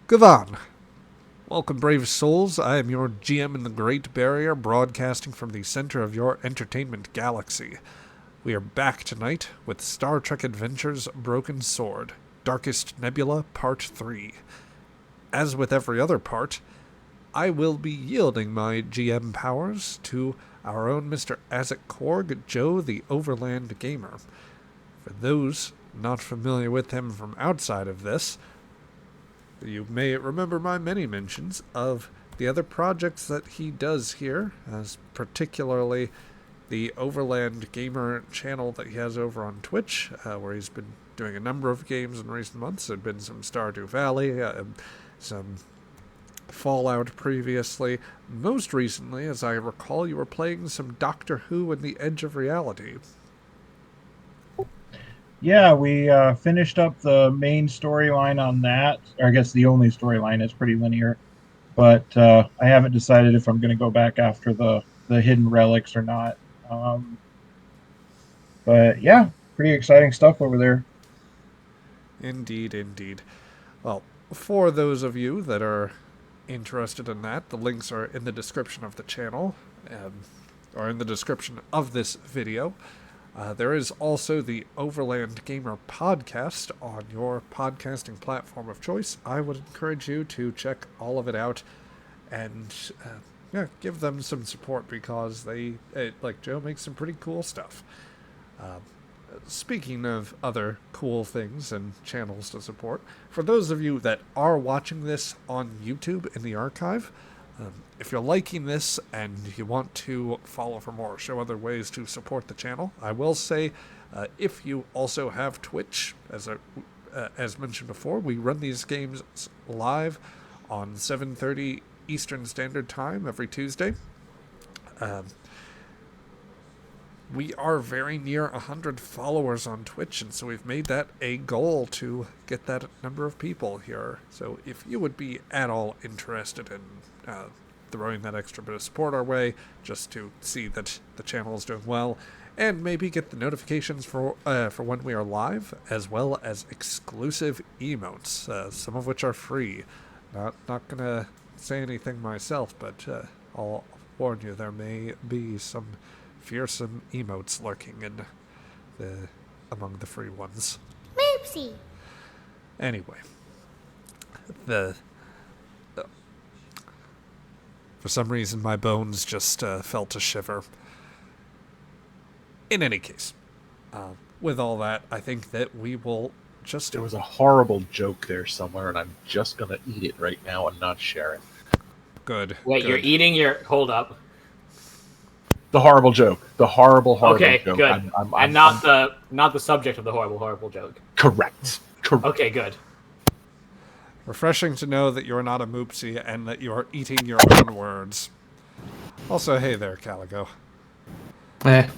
Gavan, welcome, brave souls. I am your GM in the Great Barrier, broadcasting from the center of your entertainment galaxy. We are back tonight with Star Trek Adventures Broken Sword, Darkest Nebula, Part 3. As with every other part, I will be yielding my GM powers to our own Mr. Azek Korg, Joe the Overland Gamer. For those not familiar with him from outside of this, you may remember my many mentions of the other projects that he does here, as particularly the Overland Gamer channel that he has over on Twitch, where he's been doing a number of games in recent months. There have been some Stardew Valley, some Fallout previously. Most recently, as I recall, you were playing some Doctor Who and the Edge of Reality. Yeah, we finished up the main storyline on that. Or I guess the only storyline is pretty linear, but I haven't decided if I'm going to go back after the hidden relics or not. Um, but yeah, pretty exciting stuff over there. Indeed, indeed. Well, for those of you that are interested in that, the links are in the description of the channel, or in the description of this video. There is also the Overland Gamer podcast on your podcasting platform of choice. I would encourage you to check all of it out and give them some support because like Joe, makes some pretty cool stuff. Uh, Speaking of other cool things and channels to support, for those of you that are watching this on YouTube in the archive, if you're liking this and you want to follow for more, show other ways to support the channel, I will say, if you also have Twitch, as mentioned before, we run these games live on 7:30 Eastern Standard Time every Tuesday. We are very near 100 followers on Twitch, and so we've made that a goal to get that number of people here. So if you would be at all interested in throwing that extra bit of support our way, just to see that the channel is doing well, and maybe get the notifications for when we are live, as well as exclusive emotes, some of which are free. Not gonna say anything myself, but I'll warn you, there may be some fearsome emotes lurking in among the free ones. Moopsie. Anyway, for some reason my bones just felt a shiver. In any case, with all that, I think that we will just... There was a horrible joke there somewhere, and I'm just going to eat it right now and not share it. Good. Wait, good. You're eating your... Hold up. The horrible joke. The horrible Okay, joke. good. And not the subject of the horrible joke. Correct. Okay, good. Refreshing to know that you're not a moopsie and that you are eating your own words. Also, hey there, Caligo. Yeah.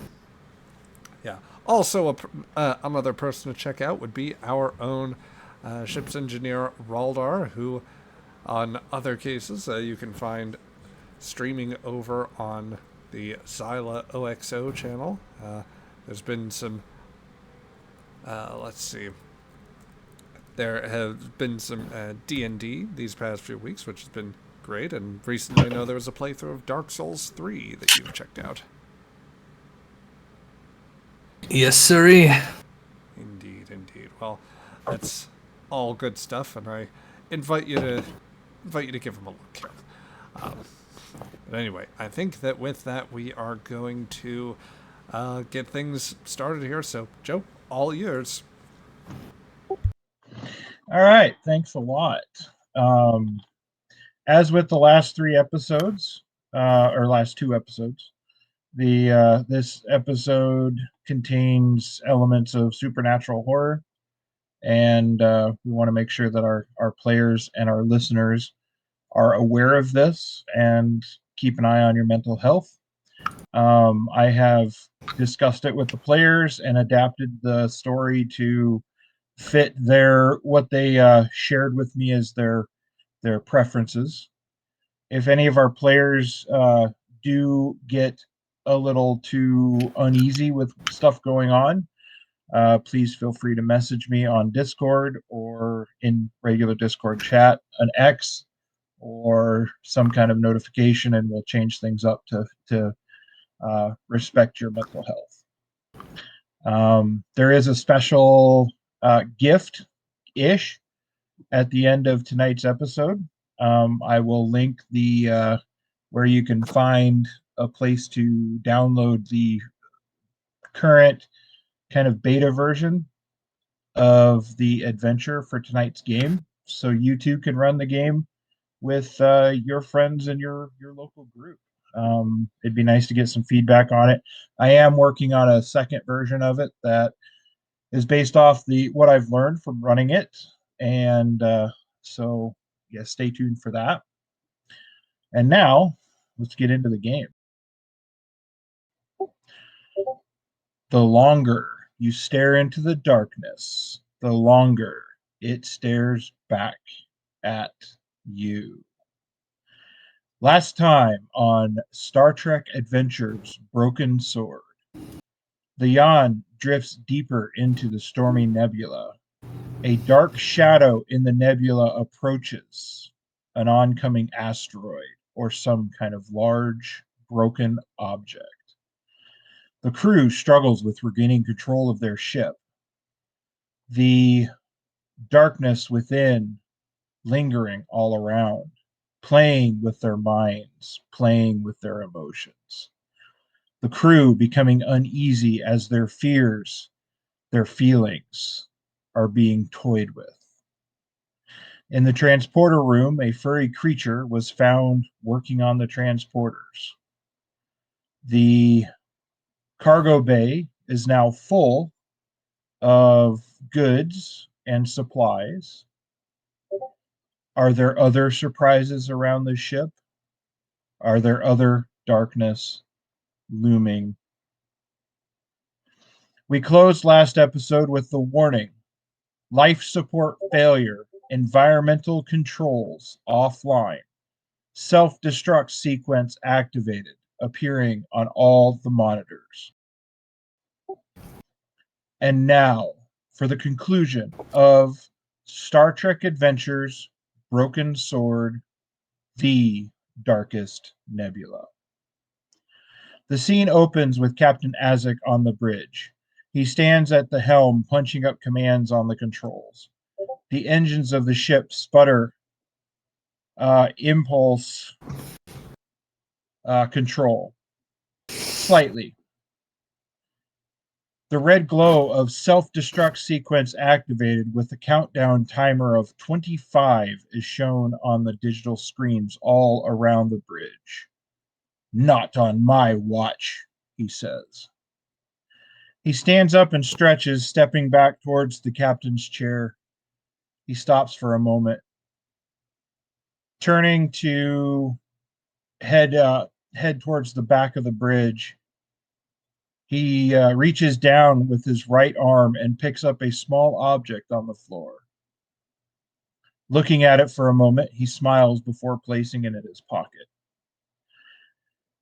Also, another person to check out would be our own ship's engineer, Raldar, who, on other cases, you can find streaming over on the Xyla OXO channel. There's been some... let's see. There have been some D&D these past few weeks, which has been great, and recently I know there was a playthrough of Dark Souls 3 that you've checked out. Yes, sirree. Indeed. Well, that's all good stuff, and I invite you to give them a look here. But anyway, I think that with that, we are going to get things started here. So, Joe, all yours. All right, thanks a lot. As with the last three episodes, or last two episodes, this episode contains elements of supernatural horror, and we want to make sure that our players and our listeners are aware of this and keep an eye on your mental health. I have discussed it with the players and adapted the story to fit what they shared with me as their preferences. If any of our players do get a little too uneasy with stuff going on, please feel free to message me on Discord or in regular Discord chat, an X, or some kind of notification, and we'll change things up to respect your mental health. There is a special gift-ish at the end of tonight's episode. I will link the where you can find a place to download the current kind of beta version of the adventure for tonight's game, so you too can run the game with your friends and your local group. It'd be nice to get some feedback on it. I am working on a second version of it that is based off what I've learned from running it, and so yeah, stay tuned for that. And now let's get into the game. The longer you stare into the darkness, the longer it stares back at you. Last time on Star Trek Adventures Broken Sword, the Yan drifts deeper into the stormy nebula. A dark shadow in the nebula approaches an oncoming asteroid or some kind of large, broken object. The crew struggles with regaining control of their ship. The darkness within lingering all around, playing with their minds, playing with their emotions. The crew becoming uneasy as their fears, their feelings are being toyed with. In the transporter room, a furry creature was found working on the transporters. The cargo bay is now full of goods and supplies. Are there other surprises around the ship? Are there other darkness looming? We closed last episode with the warning: life support failure, environmental controls offline, self-destruct sequence activated, appearing on all the monitors. And now, for the conclusion of Star Trek Adventures Broken Sword, The Darkest Nebula. The scene opens with Captain Azek on the bridge. He stands at the helm, punching up commands on the controls. The engines of the ship sputter impulse control slightly. The red glow of self-destruct sequence activated with the countdown timer of 25 is shown on the digital screens all around the bridge. Not on my watch, he says. He stands up and stretches, stepping back towards the captain's chair. He stops for a moment, turning to head towards the back of the bridge. He reaches down with his right arm and picks up a small object on the floor. Looking at it for a moment, he smiles before placing it in his pocket.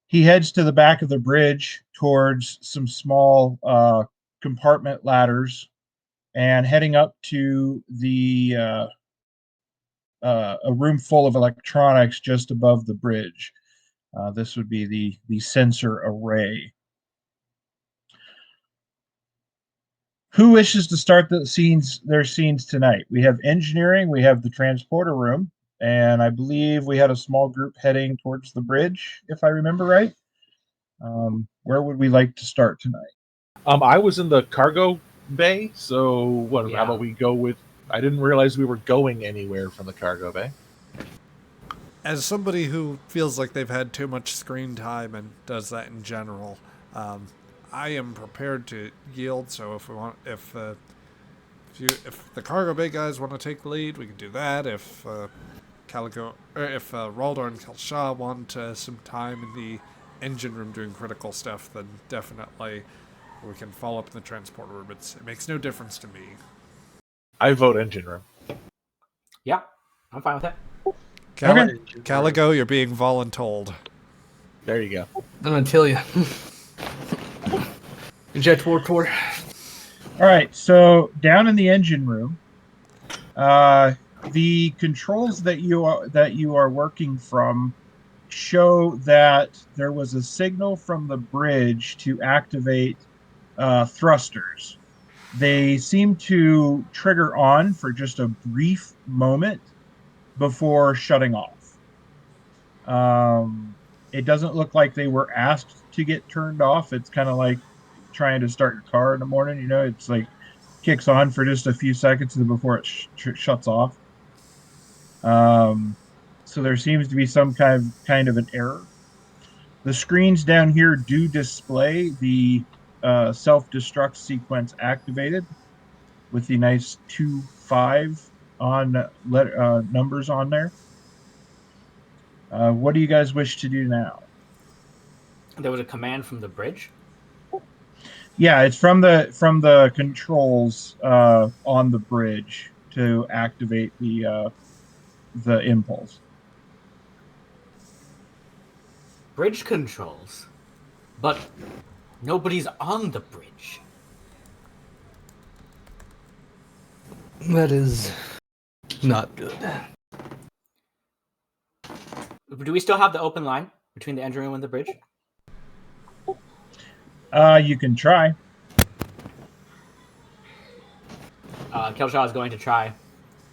He heads to the back of the bridge towards some small compartment ladders and heading up to a room full of electronics just above the bridge. This would be the sensor array. Who wishes to start their scenes tonight? We have engineering, we have the transporter room, and I believe we had a small group heading towards the bridge, if I remember right. Where would we like to start tonight? I was in the cargo bay, so how Yeah. about we go with... I didn't realize we were going anywhere from the cargo bay. As somebody who feels like they've had too much screen time and does that in general, I am prepared to yield. So if the cargo bay guys want to take the lead, we can do that. If Caligo, or if Raldor and Kelshaw want some time in the engine room doing critical stuff, then definitely we can follow up in the transporter room. It makes no difference to me. I vote engine room. Yeah, I'm fine with that. Caligo, you're being voluntold. There you go. I'm gonna tell you. Eject warp core. All right, so down in the engine room, the controls that you are working from show that there was a signal from the bridge to activate thrusters. They seem to trigger on for just a brief moment before shutting off. Um, it doesn't look like they were asked to get turned off. It's kind of like trying to start your car in the morning. It's like kicks on for just a few seconds before it shuts off. Um, so there seems to be some kind of an error. The screens down here do display the self-destruct sequence activated with the nice 2-5 on numbers on there. What do you guys wish to do now? There was a command from the bridge. Yeah, it's from the controls on the bridge to activate the impulse. Bridge controls. But nobody's on the bridge. That is not good. Do we still have the open line between the engine room and the bridge? You can try. Kelshaw is going to try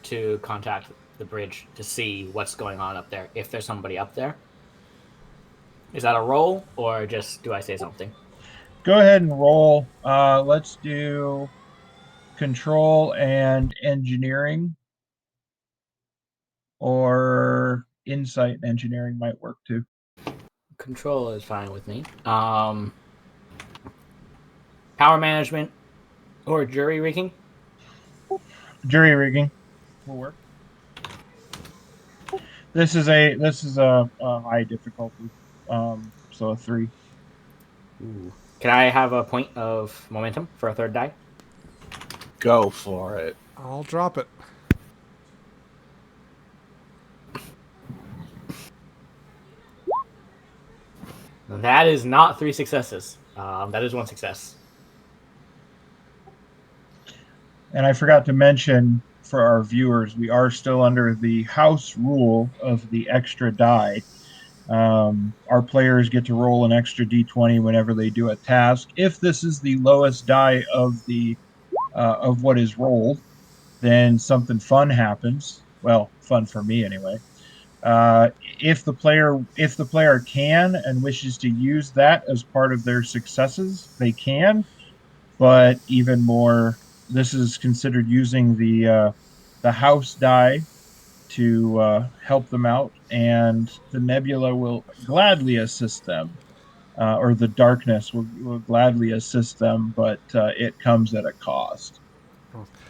to contact the bridge to see what's going on up there, if there's somebody up there. Is that a roll, or just do I say something? Go ahead and roll. Let's do control and engineering, or insight and engineering might work too. Control is fine with me. Power management or jury rigging? Jury rigging will work. This is a high difficulty, so a 3. Ooh. Can I have a point of momentum for a third die? Go for it. I'll drop it. That is not 3 successes. That is 1 success. And I forgot to mention for our viewers, we are still under the house rule of the extra die. Our players get to roll an extra d20 whenever they do a task. If this is the lowest die of what is rolled, then something fun happens. Well, fun for me anyway. If the player can and wishes to use that as part of their successes, they can. But even more, this is considered using the house die to help them out, and the nebula will gladly assist them, or the darkness will gladly assist them, but it comes at a cost.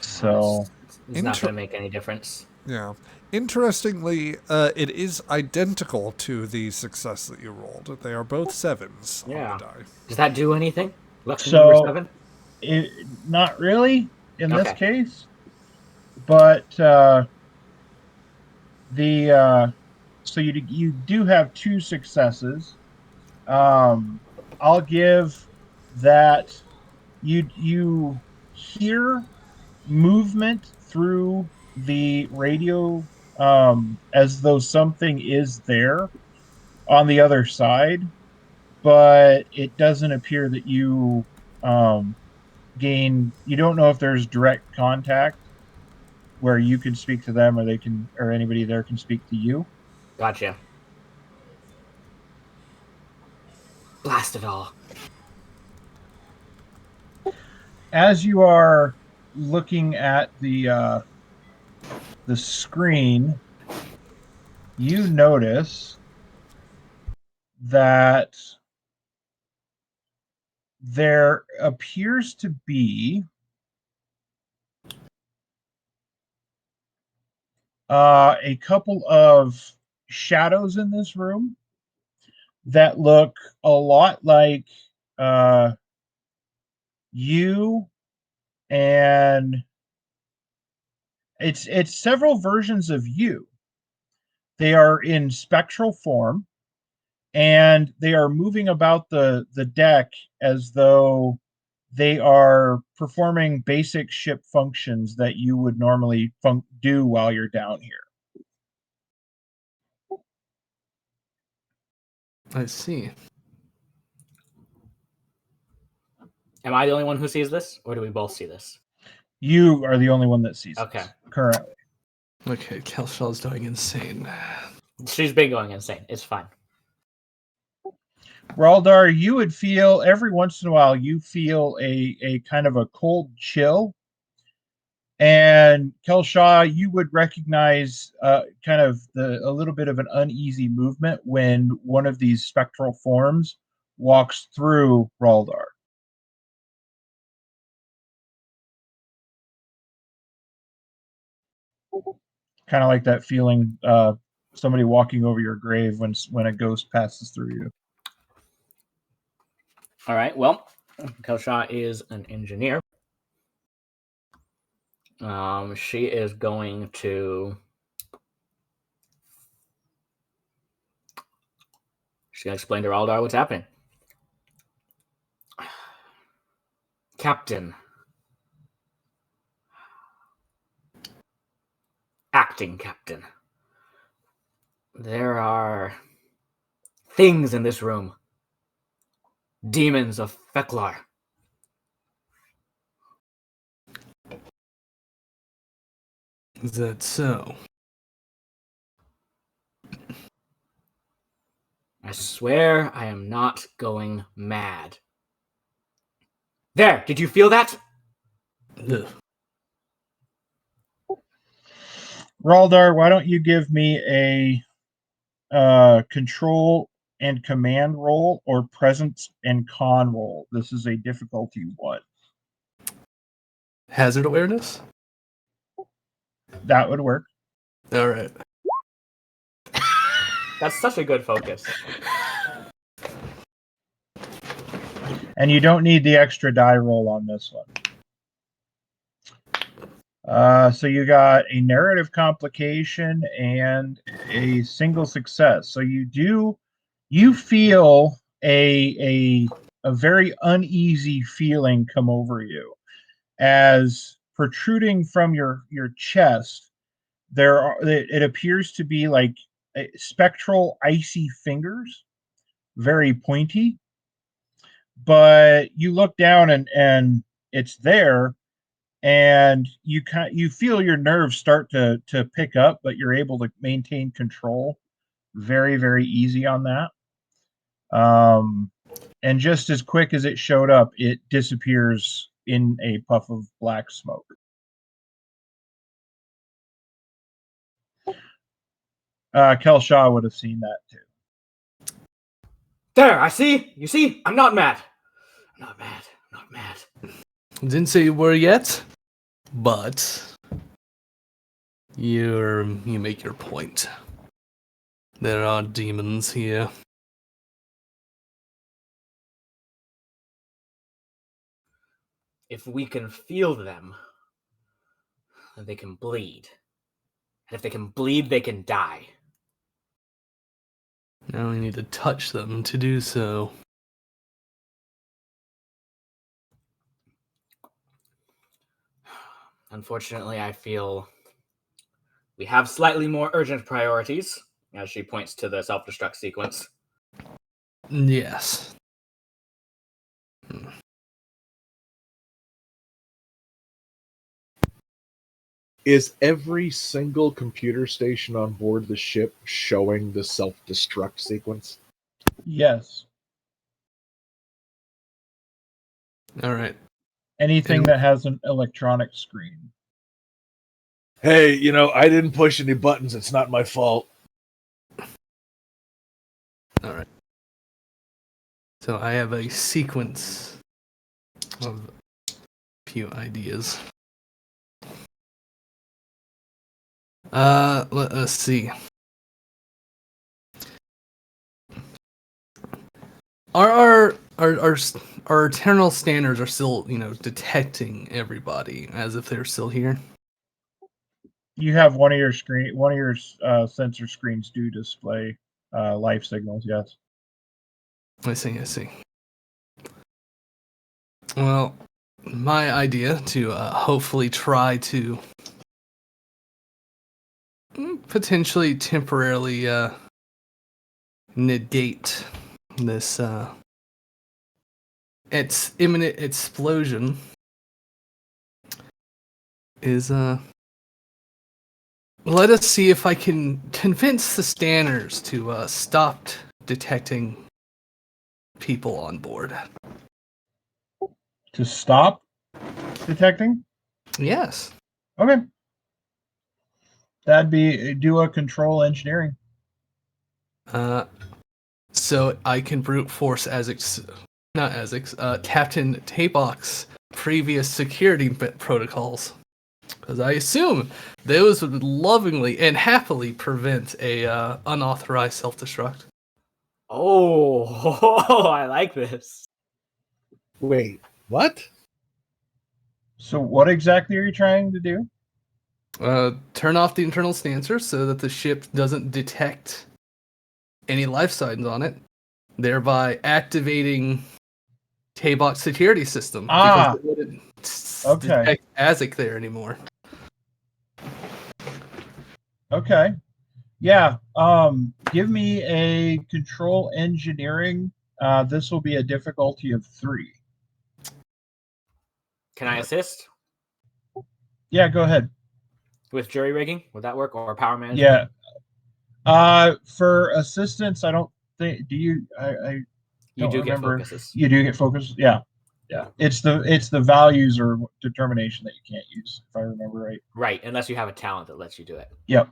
So It's not going to make any difference. Yeah. Interestingly, it is identical to the success that you rolled. They are both 7s on the die. Does that do anything? Lucky number 7? Not really in this Okay. case, but so you do have 2 successes. I'll give that you hear movement through the radio, as though something is there on the other side, but it doesn't appear that you you don't know if there's direct contact where you can speak to them, or anybody there can speak to you. Gotcha. Blast it all. As you are looking at the screen, you notice that there appears to be a couple of shadows in this room that look a lot like you, and it's several versions of you. They are in spectral form, and they are moving about the deck as though they are performing basic ship functions that you would normally do while you're down here. I see. Am I the only one who sees this, or do we both see this? You are the only one that sees Okay. this currently. Okay, Kelshaw's going insane. She's been going insane. It's fine. Raldar, you would feel every once in a while you feel a kind of a cold chill. And Kelshaw, you would recognize kind of a little bit of an uneasy movement when one of these spectral forms walks through Raldar. Kind of like that feeling, somebody walking over your grave when a ghost passes through you. All right. Well, Kelshaw is an engineer. She is going to. She's going to explain to Raldar what's happening. Captain. Acting captain. There are things in this room. Demons of Feklar. Is that so? I swear I am not going mad. There, did you feel that? Ugh. Raldar, why don't you give me a control and command roll or presence and con roll? This is a difficulty 1. Hazard awareness? That would work. All right. That's such a good focus. And you don't need the extra die roll on this one. So you got a narrative complication and a single success. So you feel a very uneasy feeling come over you as protruding from your chest it appears to be like spectral icy fingers, very pointy. But you look down and it's there, and you feel your nerves start to pick up, but you're able to maintain control very, very easy on that. And just as quick as it showed up, it disappears in a puff of black smoke. Kel Shaw would have seen that too. There, I see. You see? I'm not mad. I'm not mad. I'm not mad. Didn't say you were yet, but you make your point. There are demons here. If we can feel them, then they can bleed. And if they can bleed, they can die. Now we need to touch them to do so. Unfortunately, I feel we have slightly more urgent priorities, as she points to the self-destruct sequence. Yes. Is every single computer station on board the ship showing the self-destruct sequence? Yes. All right. Anything that has an electronic screen. Hey, I didn't push any buttons. It's not my fault. All right. So I have a sequence of a few ideas. Let's see. Our internal standards are still, detecting everybody as if they're still here. You have one of your sensor screens do display life signals. Yes. I see. Well, my idea to hopefully try to potentially temporarily negate this its imminent explosion is let us see if I can convince the scanners to stop detecting people on board. To stop detecting? Yes. Okay. That'd be do a control engineering. So I can brute force Captain Tabok's previous security protocols. Because I assume those would lovingly and happily prevent a unauthorized self-destruct. Oh, I like this. Wait, what? So what exactly are you trying to do? Turn off the internal stancer so that the ship doesn't detect any life signs on it, thereby activating Tabok's security system because it wouldn't detect ASIC there anymore. Okay. Yeah. Give me a control engineering. This will be a difficulty of 3. Can I assist Yeah, go ahead. with jury rigging? Would that work, or power management? Yeah. For assistance, I don't think. Do you? I You don't do get remember. focuses. You do get focus. Yeah. Yeah. It's the values or determination that you can't use, if I remember right. Right, unless you have a talent that lets you do it. Yep.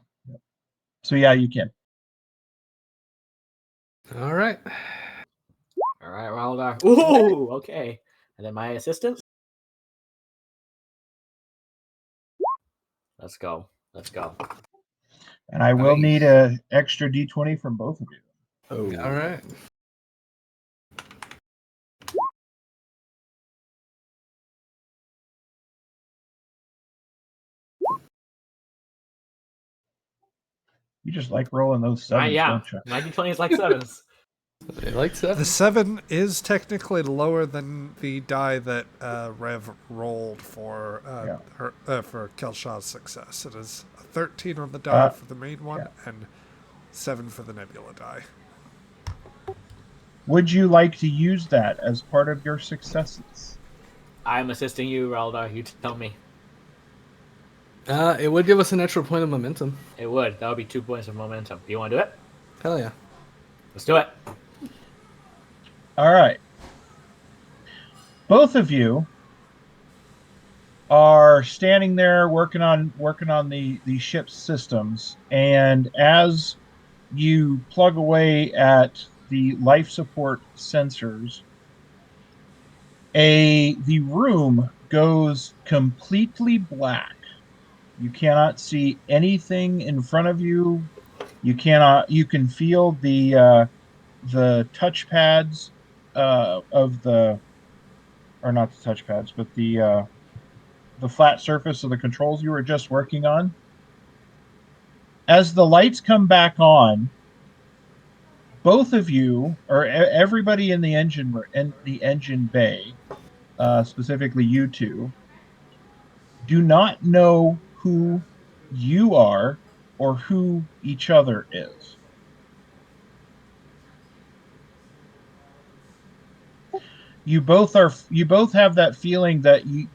So yeah, you can. All right. All right, Raldar. Ooh, okay. And then my assistants. Let's go. Let's go. And I will Nice. need a extra D20 from both of you. Oh, All right. You just like rolling those sevens, Yeah, don't you? my D20 is like sevens. They like that. The 7 is technically lower than the die that Rev rolled for for Kelshaw's success. It is a 13 on the die for the main one and 7 for the Nebula die. Would you like to use that as part of your successes? I'm assisting you, Raldar. You tell me. It would give us an extra point of momentum. It would. That would be 2 points of momentum. Do you want to do it? Hell yeah. Let's do it. All right. Both of you are standing there working on the ship's systems, and as you plug away at the life support sensors, the room goes completely black. You cannot see anything in front of you. You can feel the touchpads of the, or not the touchpads, but the flat surface of the controls you were just working on. As the lights come back on, both of you, or everybody in the engine bay, specifically you two, do not know who you are or who each other is. You both have that feeling that you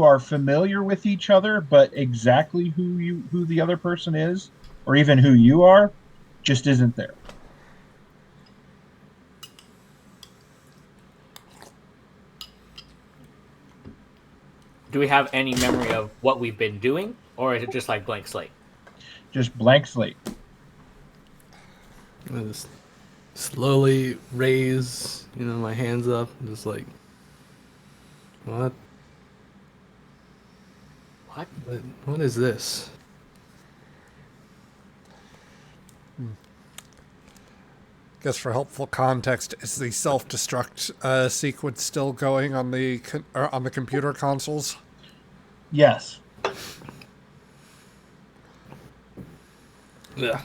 are familiar with each other, but exactly who the other person is, or even who you are, just isn't there. Do we have any memory of what we've been doing, or is it just like blank slate? Just blank slate. I just slowly raise, my hands up, just like, what? What is this? Guess for helpful context, is the self-destruct sequence still going on the computer consoles? Yes. Ugh.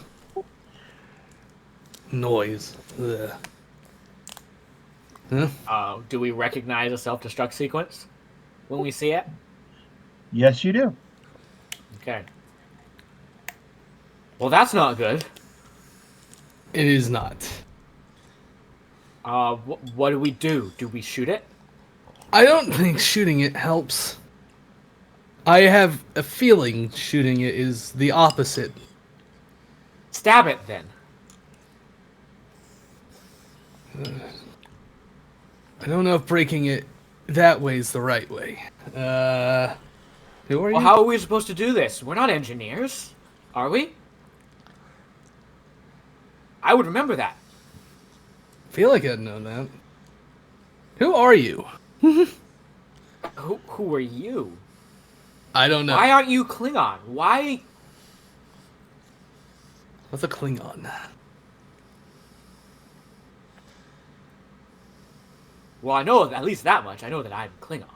Noise. Ugh. Huh? Do we recognize a self-destruct sequence when we see it? Yes, you do. Okay. Well, that's not good. It is not. What do we do? Do we shoot it? I don't think shooting it helps. I have a feeling shooting it is the opposite. Stab it then. I don't know if breaking it that way is the right way. Who are Well, you? how are we supposed to do this? We're not engineers, are we? I would remember that. Feel like I'd know that. Who are you? Who are you? I don't know. Why aren't you Klingon? Why? What's a Klingon? Well, I know at least that much. I know that I'm Klingon.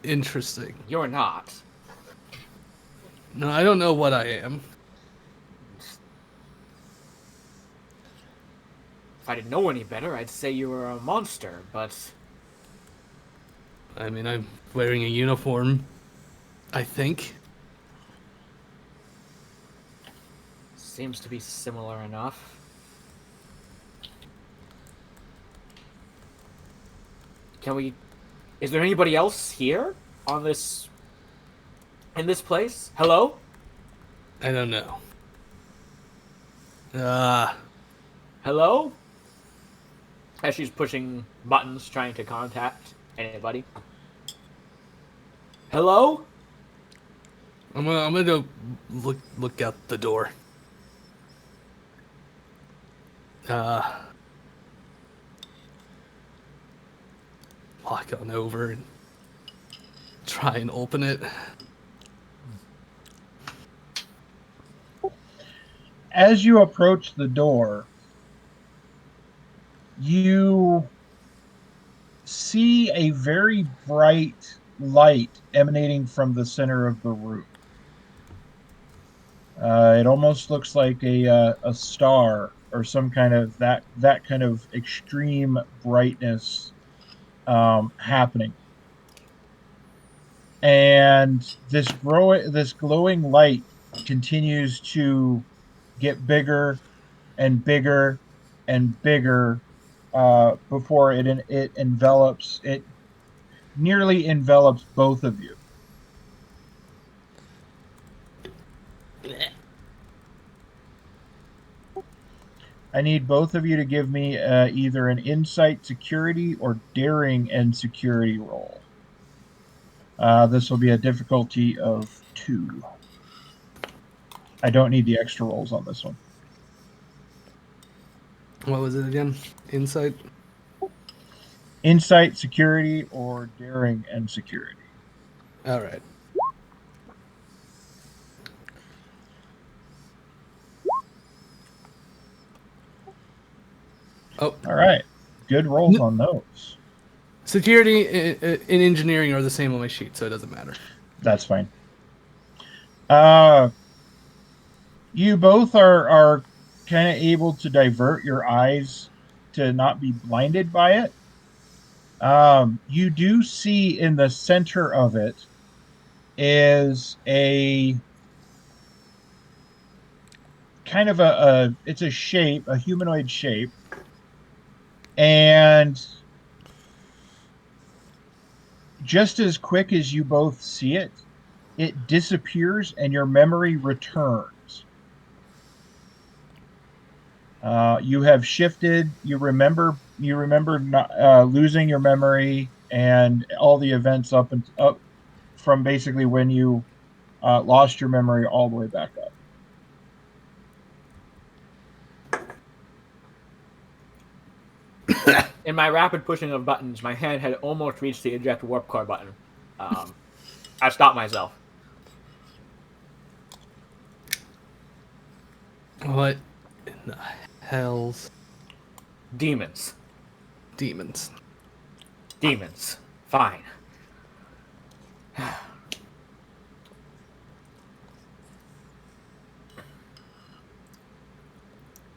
Interesting. You're not. No, I don't know what I am. If I didn't know any better, I'd say you were a monster, but I mean, I'm wearing a uniform, I think. seems to be similar enough. Can we... Is there anybody else here on this... in this place? Hello? I don't know. Hello? As she's pushing buttons, trying to contact anybody. Hello? I'm gonna go look out the door. Walk on over and try and open it. As you approach the door, you see a very bright light emanating from the center of the room. It almost looks like a star or some kind of that kind of extreme brightness happening. And this glowing light continues to get bigger and bigger and bigger before it envelops it nearly envelops both of you. I need both of you to give me either an insight security or daring and security roll. This will be a difficulty of 2. I don't need the extra rolls on this one. What was it again? Insight? Insight, security, or daring and security. All right. Oh, All right. Good rolls on those. security and engineering are the same on my sheet, so it doesn't matter. That's fine. You both are kind of able to divert your eyes to not be blinded by it. You do see in the center of it is a kind of it's a shape, a humanoid shape, and just as quick as you both see it, it disappears and your memory returns. You have shifted. You remember not, losing your memory and all the events up from basically when you lost your memory all the way back up. In my rapid pushing of buttons, my hand had almost reached the eject warp core button. I stopped myself. What in the hell's Demons. demons? Demons. Fine.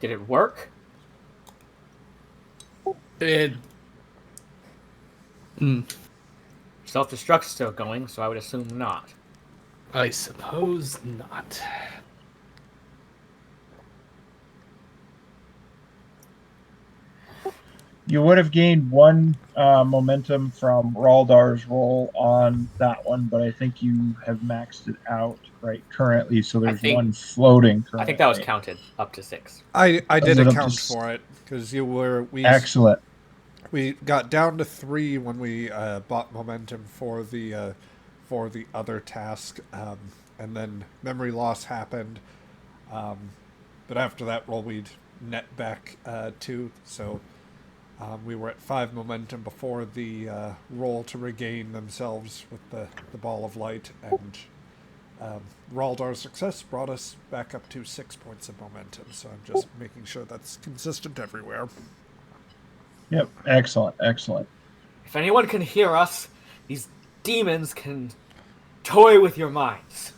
Did it work? It, Self-destruct's still going, so I would assume not. I suppose not. You would have gained one momentum from Raldar's roll on that one, but I think you have maxed it out right currently, so there's one floating currently. I think that was counted up to 6. I did it up account to for it because Excellent. we got down to 3 when we bought momentum for the other task, and then memory loss happened. But after that roll, we'd net back 2, so we were at 5 momentum before the roll to regain themselves with the ball of light, and Raldar's success brought us back up to 6 points of momentum. So I'm just making sure that's consistent everywhere. Yep. Excellent. Excellent. If anyone can hear us, these demons can toy with your minds.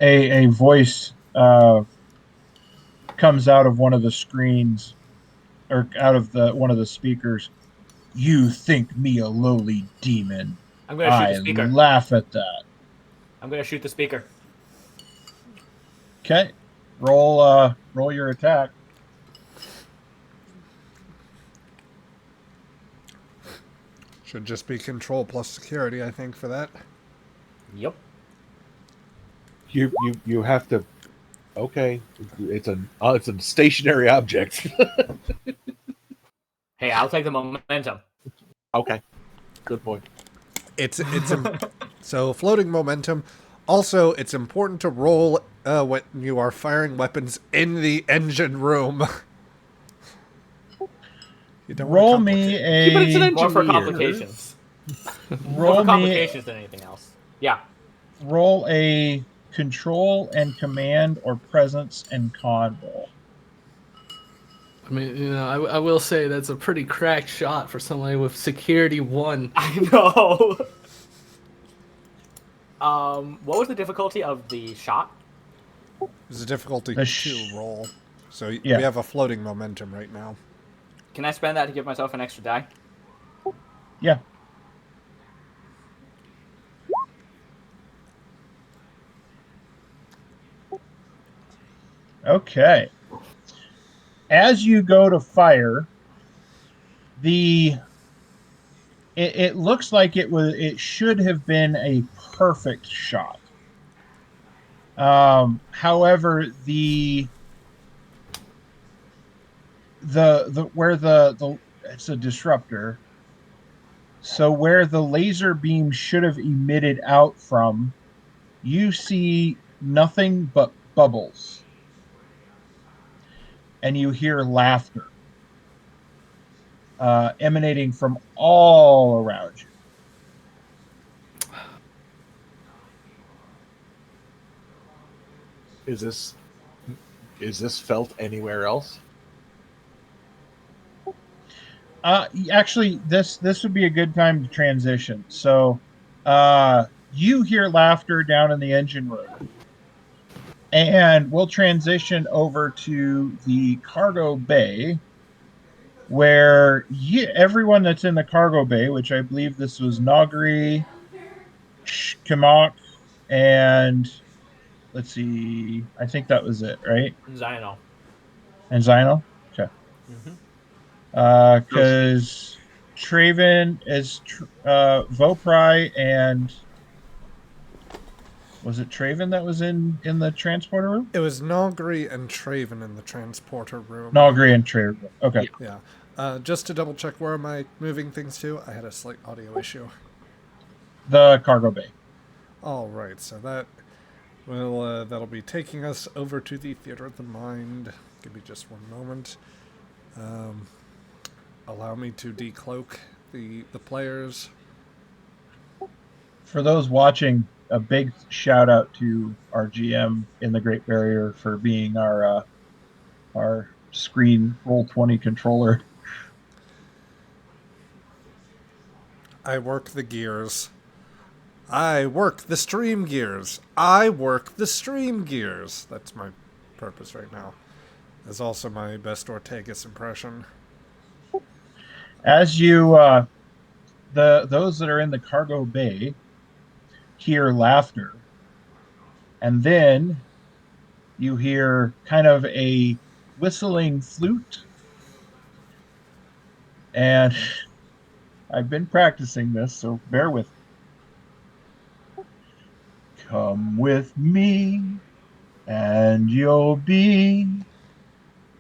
A voice comes out of one of the screens, or out of one of the speakers. You think me a lowly demon? I'm going to shoot the speaker. Laugh at that. I'm going to shoot the speaker. Okay, roll your attack. Should just be control plus security, I think, for that. Yep. You have to. Okay, it's a stationary object. Hey, I'll take the momentum. Okay, good point. So floating momentum. Also, it's important to roll when you are firing weapons in the engine room. You don't Roll want to me complicate. But it's a more for complications. More roll for me complications than anything else. Yeah. roll a control and command or presence and con roll. I mean, you know, I will say that's a pretty cracked shot for somebody with security 1. I know. What was the difficulty of the shot? It's a difficulty The 2 roll. So Yeah. we have a floating momentum right now. Can I spend that to give myself an extra die? Yeah. Okay. As you go to fire, it looks like it should have been a perfect shot. However, where the it's a disruptor. So where the laser beam should have emitted out from, you see nothing but bubbles. And you hear laughter emanating from all around you. Is this felt anywhere else? Actually, this would be a good time to transition. So, you hear laughter down in the engine room, and we'll transition over to the cargo bay, where everyone that's in the cargo bay, which I believe this was Nagri, Kamak, and let's see, I think that was it, right? Zino. And Zino? Okay. Mm-hmm. Because Traven is Vopry, and was it Traven that was in the transporter room? It was Nogri and Traven in the transporter room. Nogri and Traven. Okay. Yeah. Just to double check, where am I moving things to? I had a slight audio issue. The cargo bay. All right, so that'll be taking us over to the Theater of the Mind. Give me just one moment. Allow me to decloak the players. For those watching, a big shout out to our GM in the Great Barrier for being our screen Roll20 controller. I work the gears. I work the stream gears. I work the stream gears. That's my purpose right now. is also my best Ortegas impression. As you, those that are in the cargo bay hear laughter, and then you hear kind of a whistling flute. And I've been practicing this, so bear with me. Come with me, and you'll be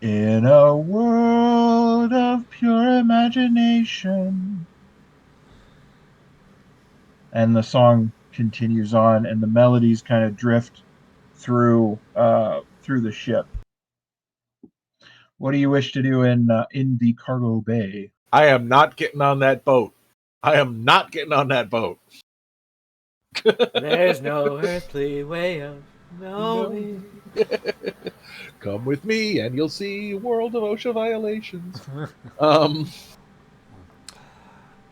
in a world of pure imagination. And the song continues on, and the melodies kind of drift through the ship. What do you wish to do in the cargo bay? I am not getting on that boat. I am not getting on that boat. There's no earthly way of knowing. Come with me and you'll see a world of OSHA violations. um,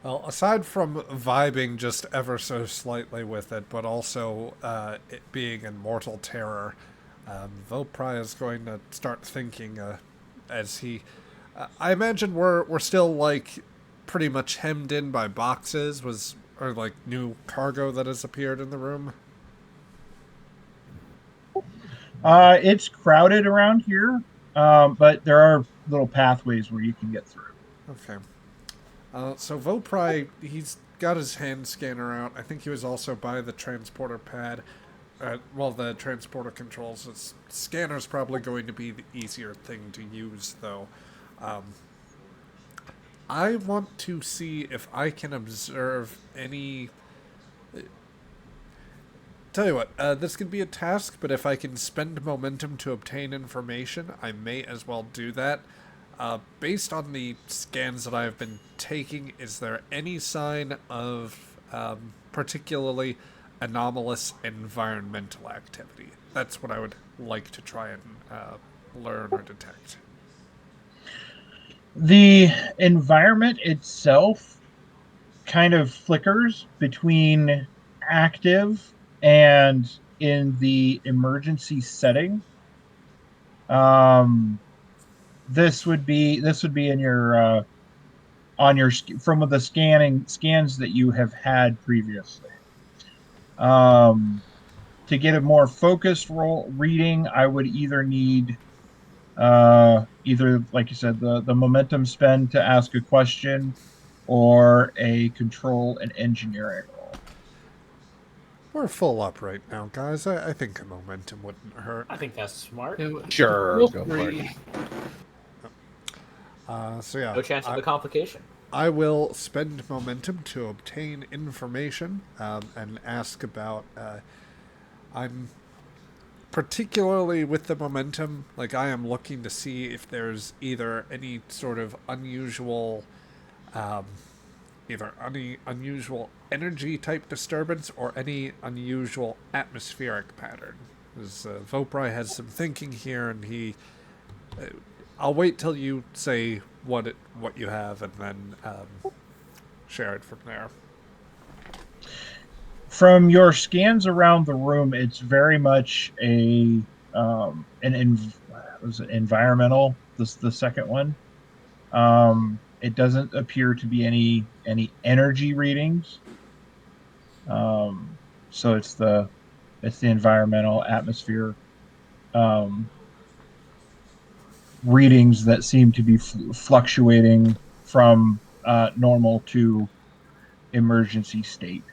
Well, aside from vibing just ever so slightly with it, but also it being in mortal terror, Vopry is going to start thinking as he. I imagine we're still like pretty much hemmed in by boxes, or like new cargo that has appeared in the room. It's crowded around here, but there are little pathways where you can get through. Okay. So Vopry, he's got his hand scanner out. I think he was also by the transporter pad. The transporter controls. His scanner's probably going to be the easier thing to use, though. I want to see if I can observe any. Tell you what, this could be a task, but if I can spend momentum to obtain information, I may as well do that. Based on the scans that I've been taking, is there any sign of particularly anomalous environmental activity? That's what I would like to try and learn or detect. The environment itself kind of flickers between active and in the emergency setting. This would be in your on your from the scans that you have had previously. To get a more focused reading, I would either need either, like you said, the momentum spend to ask a question, or a control and engineering roll. We're full up right now, guys. I think a momentum wouldn't hurt. I think that's smart. Sure, Feel go for free. it. So yeah, No chance of a complication. I will spend momentum to obtain information and ask about. I'm particularly with the momentum, like I am looking to see if there's either any sort of unusual, either any unusual energy type disturbance or any unusual atmospheric pattern. Because Vopry has some thinking here, and he. I'll wait till you say what you have, and then share it from there. From your scans around the room, it's very much was it environmental. The second one. It doesn't appear to be any energy readings. So it's the environmental atmosphere readings that seem to be fluctuating from normal to emergency state.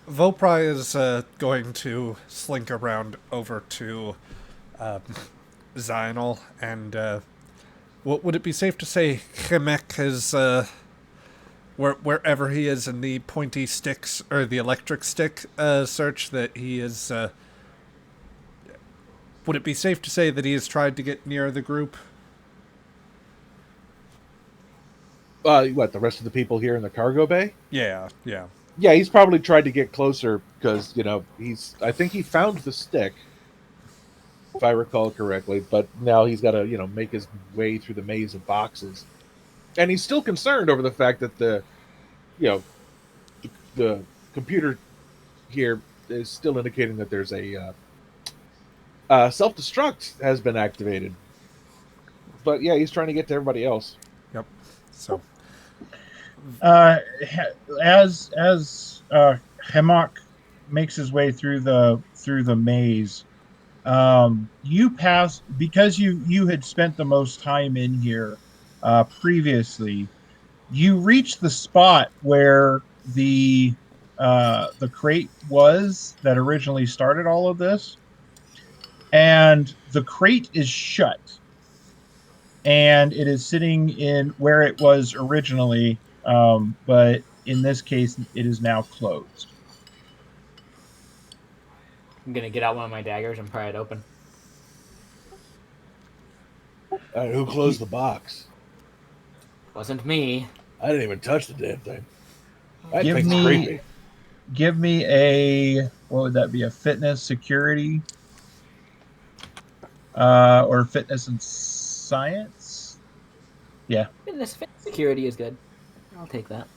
Vopry is going to slink around over to Zional, and would it be safe to say Chemek is wherever he is in the pointy sticks or the electric stick search that he is? Would it be safe to say that he has tried to get near the group? What, the rest of the people here in the cargo bay? Yeah. Yeah, he's probably tried to get closer because, I think he found the stick, if I recall correctly, but now he's got to, make his way through the maze of boxes. And he's still concerned over the fact that the computer here is still indicating that there's a self-destruct has been activated. But yeah, he's trying to get to everybody else. Yep. So As Hemok makes his way through the maze, you pass because you had spent the most time in here previously. You reach the spot where the crate was that originally started all of this, and the crate is shut, and it is sitting in where it was originally, but in this case, it is now closed. I'm gonna get out one of my daggers and pry it open. Who closed the box? Wasn't me. I didn't even touch the damn thing. That Give thing's me- creepy. Give me a, what would that be? A fitness security, or fitness and science? Yeah. Fitness security is good. I'll take that.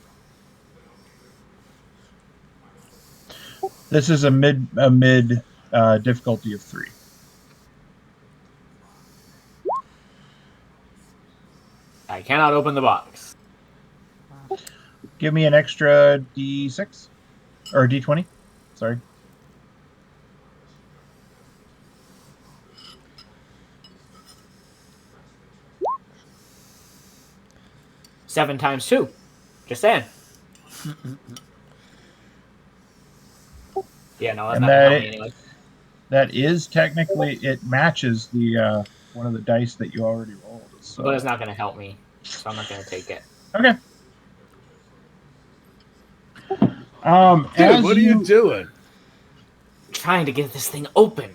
This is a mid difficulty of 3. I cannot open the box. Give me an extra D6 or D20. Sorry. Seven times 2. Just saying. Yeah, no, that's And not gonna that help me anyway. That is technically, it matches the one of the dice that you already rolled. So. But it's not gonna help me, so I'm not gonna take it. Okay. Dude, as what are you doing? Trying to get this thing open.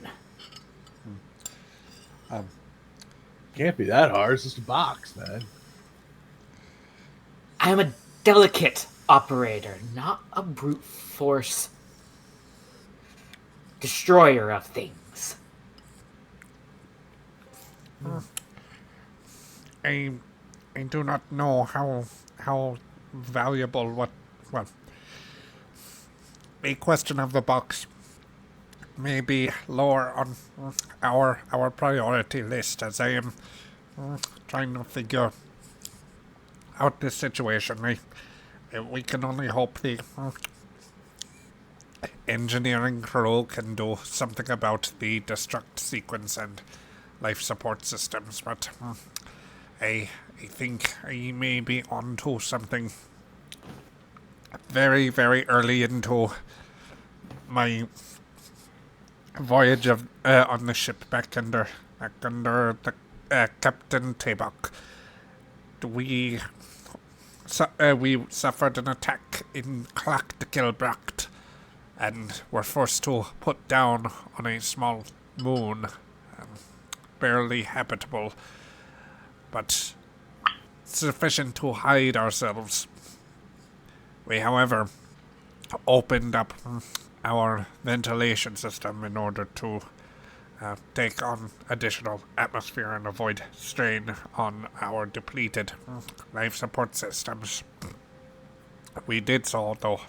Can't be that hard. It's just a box, man. I am a delicate operator, not a brute force destroyer of things. I do not know how valuable a question of the box may be lower on our priority list, as I am trying to figure out this situation. We can only hope the engineering crew can do something about the destruct sequence and life support systems, but I think I may be onto something very, very early into my voyage of on the ship back under the Captain Tabak. We suffered an attack in Clacticilbracht and were forced to put down on a small moon, barely habitable, but sufficient to hide ourselves. We, however, opened up our ventilation system in order to take on additional atmosphere and avoid strain on our depleted life support systems. We did so, though,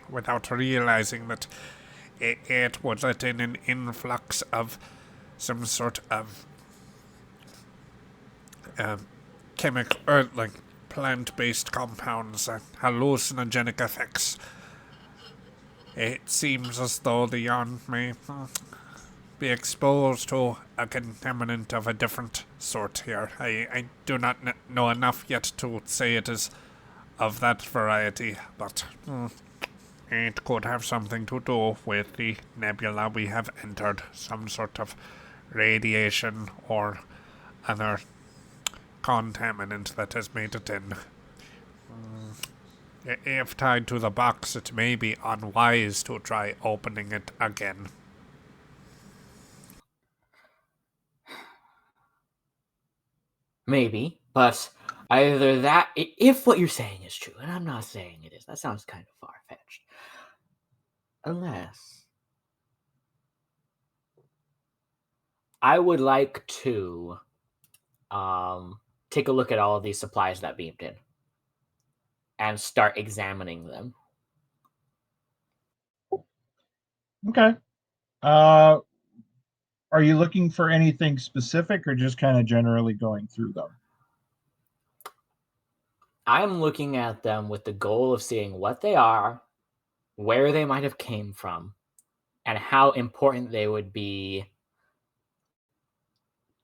without realizing that it was letting an influx of some sort of chemical, or like plant-based compounds and hallucinogenic effects. It seems as though the yarn may be exposed to a contaminant of a different sort here. I do not know enough yet to say it is of that variety, but it could have something to do with the nebula we have entered, some sort of radiation or other contaminant that has made it in. If tied to the box, it may be unwise to try opening it again. Maybe, but either that, if what you're saying is true, and I'm not saying it is, that sounds kind of far-fetched. Unless I would like to take a look at all of these supplies that beamed in and start examining them. Okay. Uh, are you looking for anything specific, or just kind of generally going through them? I'm looking at them with the goal of seeing what they are, where they might have came from, and how important they would be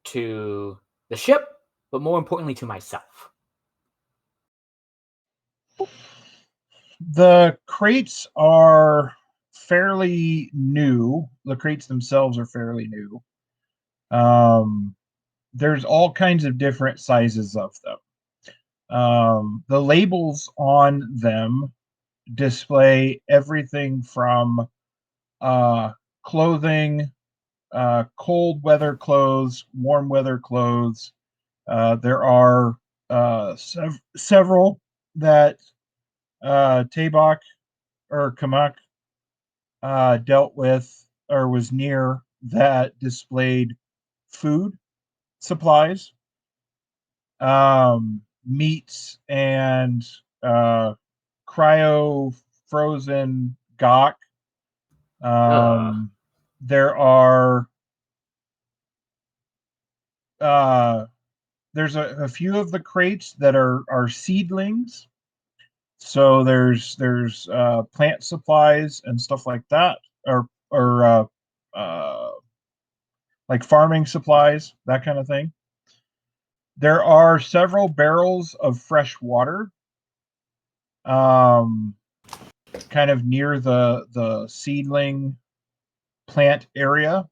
to the ship, but more importantly to myself. The crates are fairly new. The crates themselves are fairly new. There's all kinds of different sizes of them. The labels on them display everything from clothing, cold weather clothes, warm weather clothes. There are several that Tabak or Kamak dealt with or was near that displayed food supplies, meats, and cryo frozen gok. There are there's a few of the crates that are seedlings. So there's plant supplies and stuff like that, or like farming supplies, that kind of thing. There are several barrels of fresh water, um, kind of near the seedling plant area.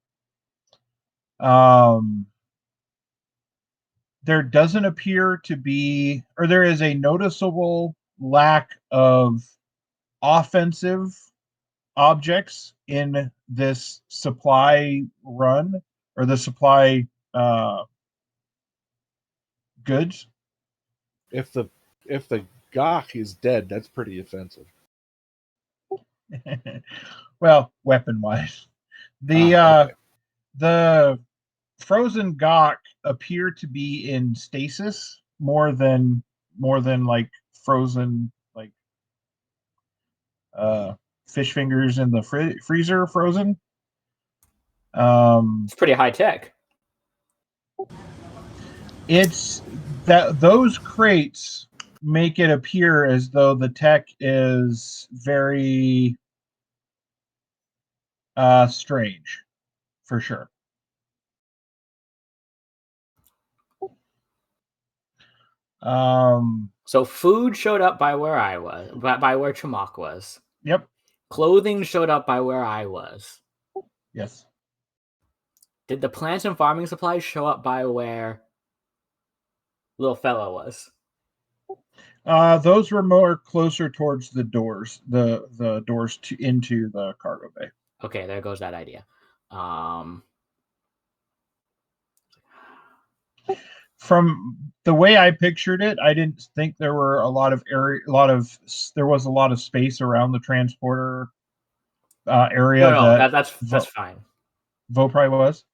There doesn't appear to be, or there is a noticeable lack of offensive objects in this supply run, or the supply goods. If the Gok is dead, that's pretty offensive. Well, weapon wise, the Okay. the frozen gok appear to be in stasis more than like frozen, like fish fingers in the freezer frozen. It's pretty high tech. It's that those crates make it appear as though the tech is very strange, for sure. So food showed up by where I was, by where Chamak was. Yep. Clothing showed up by where I was. Yes. Did the plants and farming supplies show up by where little fella was? Those were more closer towards the doors, the doors into the cargo bay. Okay, there goes that idea. From the way I pictured it, I didn't think there were a lot of area, there was a lot of space around the transporter area No, that that's fine. Vopri was.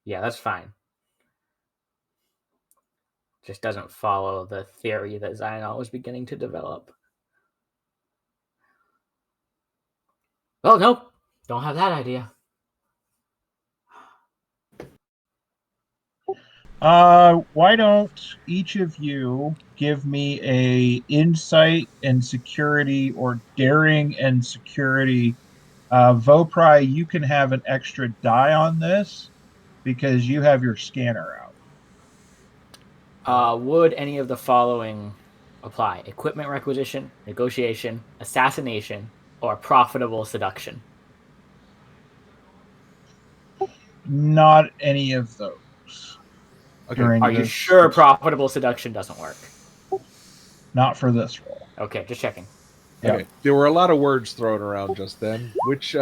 Yeah, that's fine. Just doesn't follow the theory that Xional was beginning to develop. Oh, nope. Don't have that idea. Why don't each of you give me a insight and security, or daring and security? Vopri, you can have an extra die on this because you have your scanner out. Would any of the following apply? Equipment requisition, negotiation, assassination, or profitable seduction? Not any of those. Okay. During Are you this, sure profitable seduction doesn't work? not for this roll. Okay, just checking. Yeah. Okay. There were a lot of words thrown around just then. Which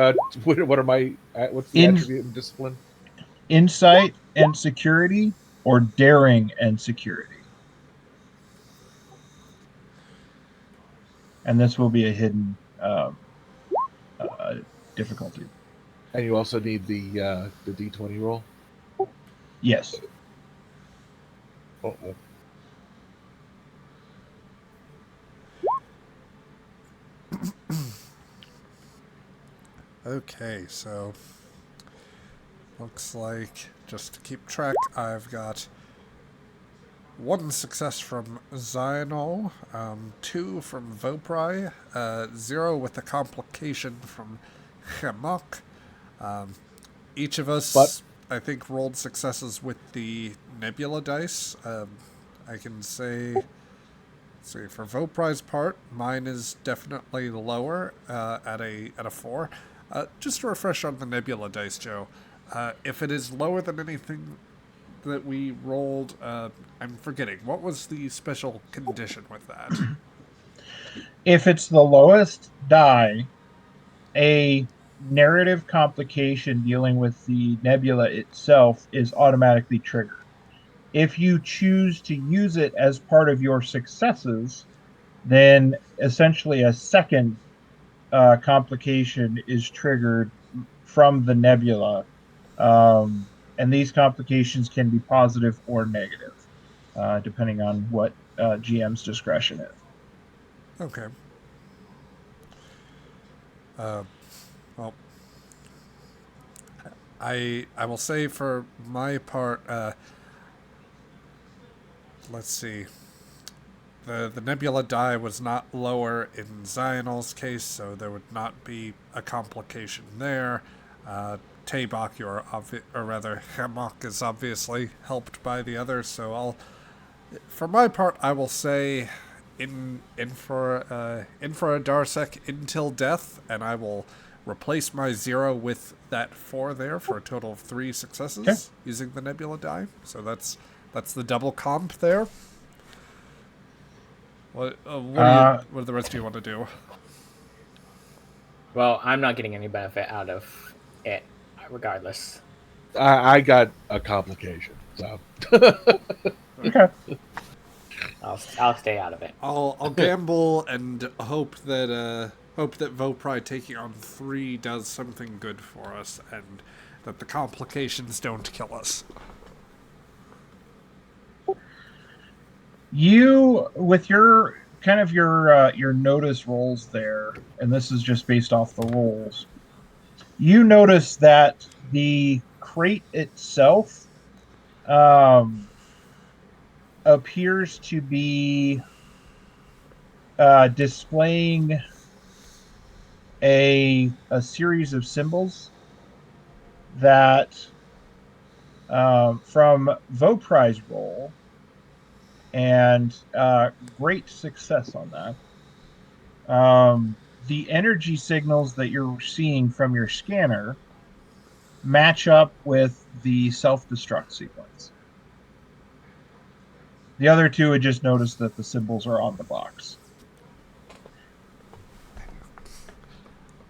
what are my what's the attribute and discipline? Insight and security, or daring and security. And this will be a hidden difficulty. And you also need the D20 roll. Yes. Oh. Okay, so looks like, just to keep track, I've got 1 success from Zionol, 2 from Vopri, 0 with a complication from Hemok. Each of us, But- I think, rolled successes with the Nebula dice. I can say, let's see, for Vopri's part, mine is definitely lower at a 4. Just to refresh on the Nebula dice, Joe, if it is lower than anything that we rolled, I'm forgetting. What was the special condition with that? If it's the lowest die, a narrative complication dealing with the nebula itself is automatically triggered. If you choose to use it as part of your successes, then essentially a second complication is triggered from the nebula. And these complications can be positive or negative, depending on what GM's discretion is. Okay. Well, I will say for my part, let's see. The Nebula die was not lower in Zionol's case, so there would not be a complication there. Tabak, or rather Hemok, is obviously helped by the others, so for my part, I will say in for a Darsek until death, and I will replace my 0 with that 4 there for a total of 3 successes Okay. using the Nebula die. So that's the double comp there. What do the rest of you want to do? Well, I'm not getting any benefit out of it, regardless. I got a complication, so Okay. I'll stay out of it. I'll gamble and hope that Vopri taking on 3 does something good for us, and that the complications don't kill us. You, with your kind of your notice rolls there, and this is just based off the rolls, you notice that the crate itself appears to be displaying a series of symbols that from Vopri's roll, and great success on that. The energy signals that you're seeing from your scanner match up with the self-destruct sequence. The other two had just noticed that the symbols are on the box.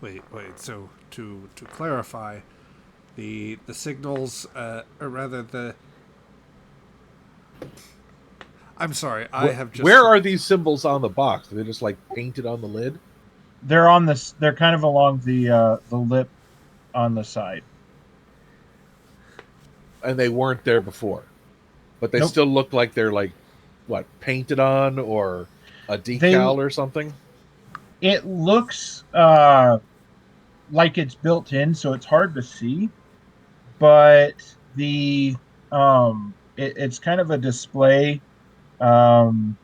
Wait. So to clarify, the signals, or rather the. I'm sorry. I have just. Where are these symbols on the box? Are they just like painted on the lid? They're on this. They're kind of along the lip on the side. And they weren't there before, but they Nope. still look like they're like what, painted on, or a decal or something. It looks like it's built in, so it's hard to see. But it's kind of a display along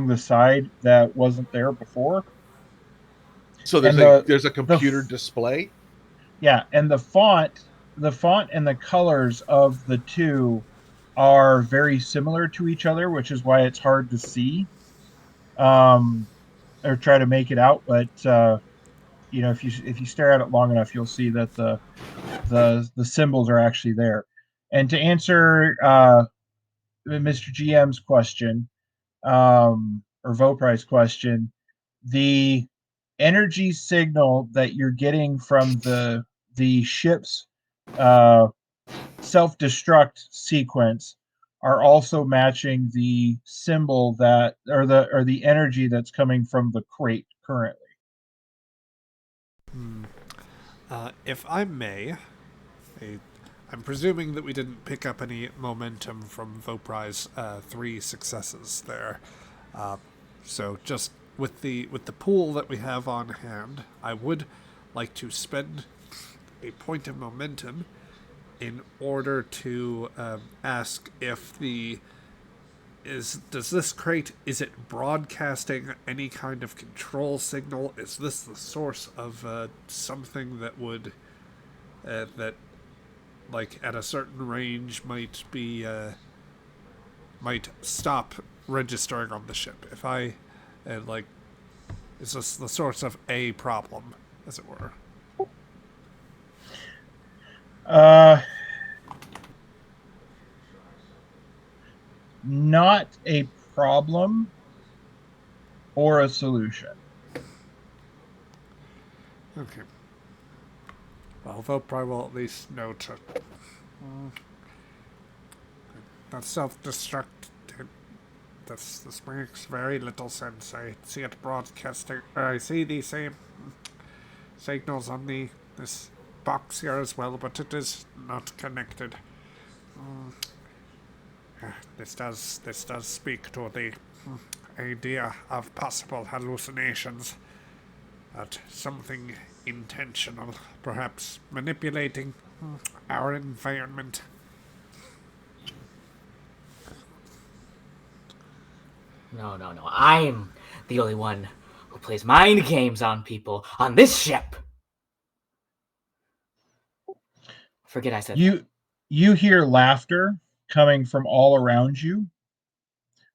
the side that wasn't there before. So there's And there's a computer display. Yeah, and the font and the colors of the two are very similar to each other, which is why it's hard to see or try to make it out. But if you stare at it long enough, you'll see that the symbols are actually there. And to answer Mr. GM's question, or Vopri's question, the energy signal that you're getting from the ship's self-destruct sequence are also matching the symbol that or the energy that's coming from the crate currently. If I may, I'm presuming that we didn't pick up any momentum from Vopri's 3 successes there. So just with the pool that we have on hand, I would like to spend a point of momentum in order to ask if does this crate, is it broadcasting any kind of control signal? Is this the source of something that would that like at a certain range might stop registering on the ship? If I like, is this the source of a problem, as it were? Not a problem or a solution. Okay. Well, they'll probably will at least know to that self-destruct. This makes very little sense. I see it broadcasting. I see the same signals on this box here as well, but it is not connected. This does speak to the idea of possible hallucinations. That something intentional, perhaps manipulating our environment. No. I'm the only one who plays mind games on people on this ship. Forget I said that. You hear laughter coming from all around you.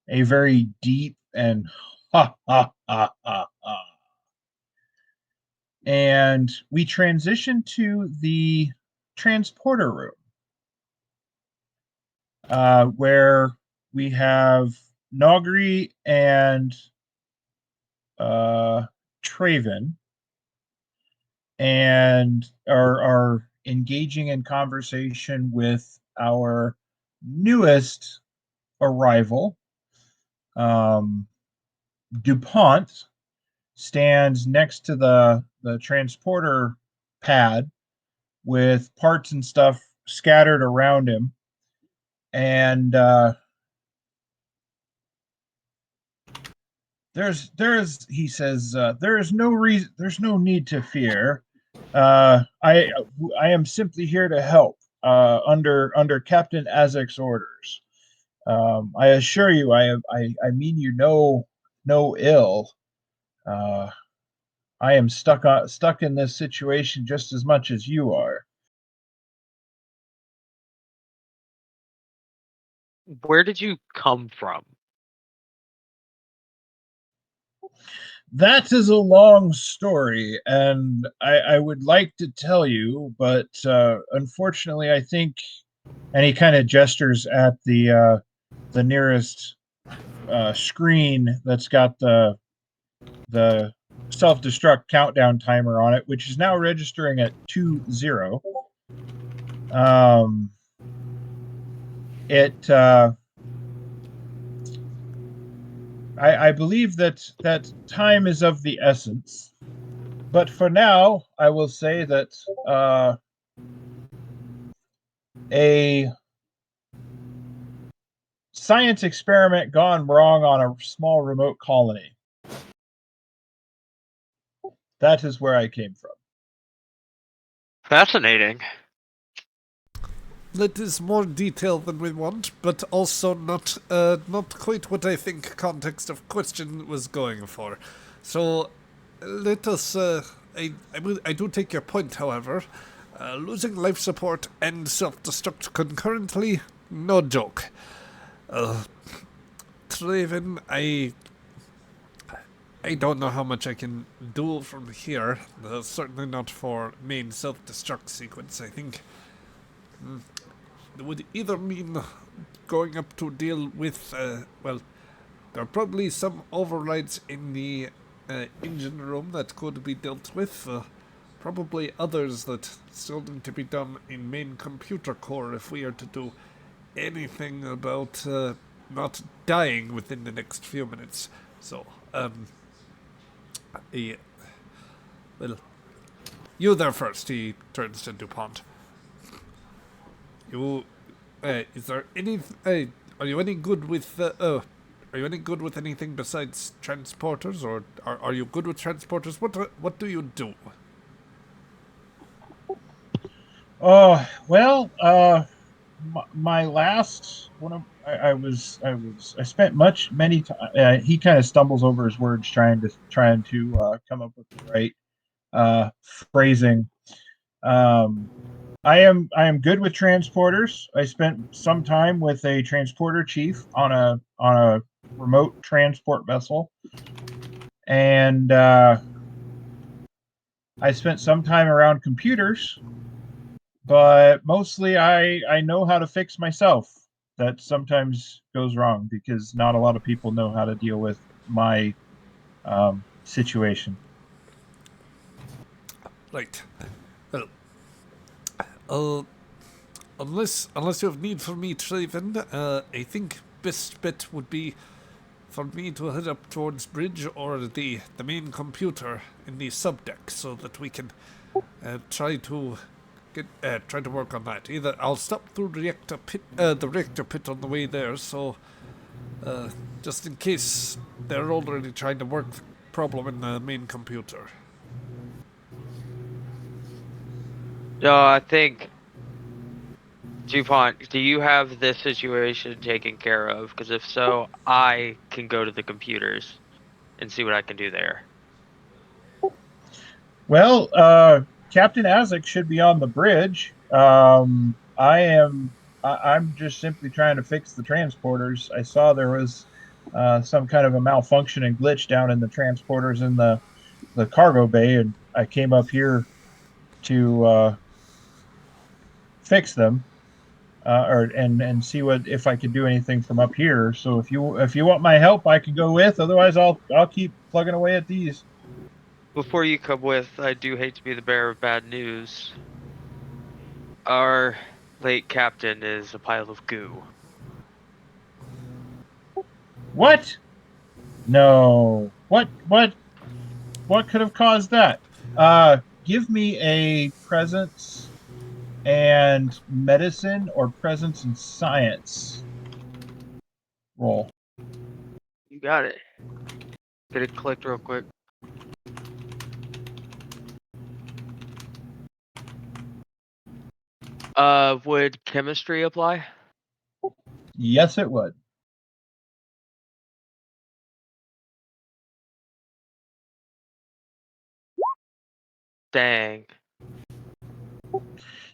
A very deep and ha ha ha ha ha. And we transition to the transporter room, where we have Nogri and Traven, and are engaging in conversation with our newest arrival. DuPont stands next to the transporter pad with parts and stuff scattered around him, and he says, there's no need to fear. I am simply here to help under Captain Azek's orders. I assure you, I mean you no ill. I am stuck in this situation just as much as you are. Where did you come from? That is a long story, and I would like to tell you, but unfortunately, I think, and he kind of gestures at the nearest screen that's got the self-destruct countdown timer on it, which is now registering at 2-0. I believe that time is of the essence, but for now, I will say that a science experiment gone wrong on a small remote colony. That is where I came from. Fascinating. That is more detail than we want, but also not quite what I think context of question was going for. So, let us. I do take your point, however. Losing life support and self-destruct concurrently, no joke. Traven, I don't know how much I can do from here. Certainly not for main self-destruct sequence. I think it would either mean going up to deal with, well, there are probably some overrides in the engine room that could be dealt with. Probably others that still need to be done in main computer core if we are to do anything about not dying within the next few minutes. So, yeah. Well, you there first, he turns to DuPont. You, is there any, are you any good with, are you any good with anything besides transporters, or are you good with transporters? What do you do? Oh well, my last one of I spent many times. He kind of stumbles over his words trying to come up with the right phrasing. Um, I am good with transporters. I spent some time with a transporter chief on a remote transport vessel, and I spent some time around computers, but mostly I know how to fix myself. That sometimes goes wrong because not a lot of people know how to deal with my situation. Right. Well, uh, unless you have need for me, Traven, I think best bet would be for me to head up towards bridge or the main computer in the subdeck, so that we can try to work on that. Either I'll stop through the reactor pit on the way there, so just in case they're already trying to work the problem in the main computer. No, I think DuPont, do you have this situation taken care of? Because if so, I can go to the computers and see what I can do there. Well, Captain Azek should be on the bridge. I'm just simply trying to fix the transporters. I saw there was some kind of a malfunction and glitch down in the transporters in the cargo bay, and I came up here to fix them, or and see what if I could do anything from up here. So if you want my help, I can go with. Otherwise, I'll keep plugging away at these. Before you come with, I do hate to be the bearer of bad news. Our late captain is a pile of goo. What? No. What could have caused that? Give me a presence and medicine or presence and science roll. You got it. Get it clicked real quick. Would chemistry apply? Yes, it would. Dang.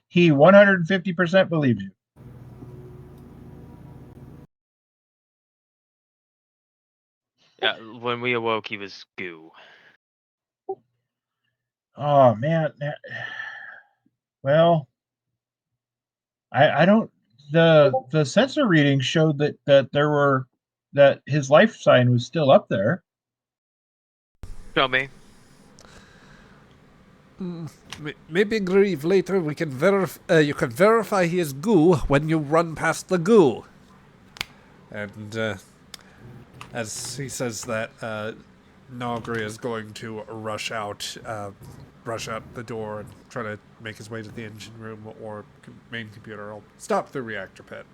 He 150% believes you. Yeah, when we awoke, he was goo. Oh man. Well, I don't. The sensor reading showed that his life sign was still up there. Show me. Maybe Grieve later we can you can verify he is goo when you run past the goo. And as he says that, Nogri is going to rush out the door and try to make his way to the engine room or main computer. I'll stop the reactor pit.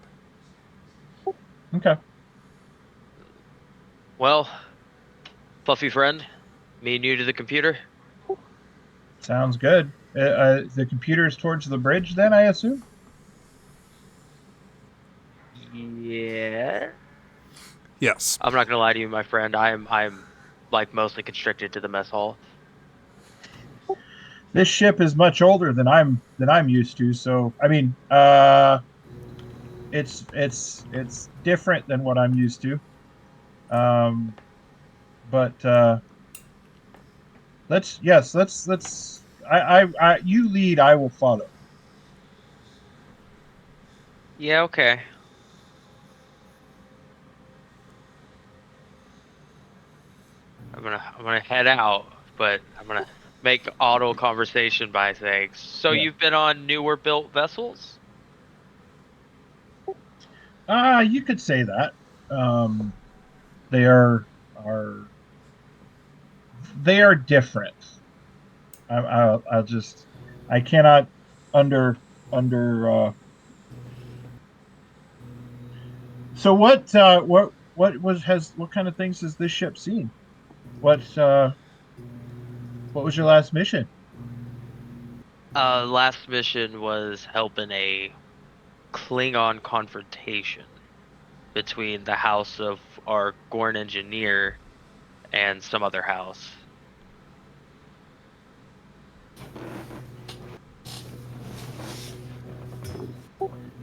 Okay. Well, fluffy friend, me and you to the computer. Sounds good. The computer is towards the bridge, then I assume. Yeah. Yes. I'm not gonna lie to you, my friend. I'm like mostly constricted to the mess hall. This ship is much older than I'm used to. So I mean, it's different than what I'm used to. Um, but let's. I you lead, I will follow. Yeah, okay. I'm gonna head out, but I'm gonna make auto conversation by saying, so Yeah. you've been on newer built vessels? You could say that. Um, they are they are different. I'll just I cannot under. So what what kind of things has this ship seen? What was your last mission? Last mission was helping a Klingon confrontation between the house of our Gorn engineer and some other house.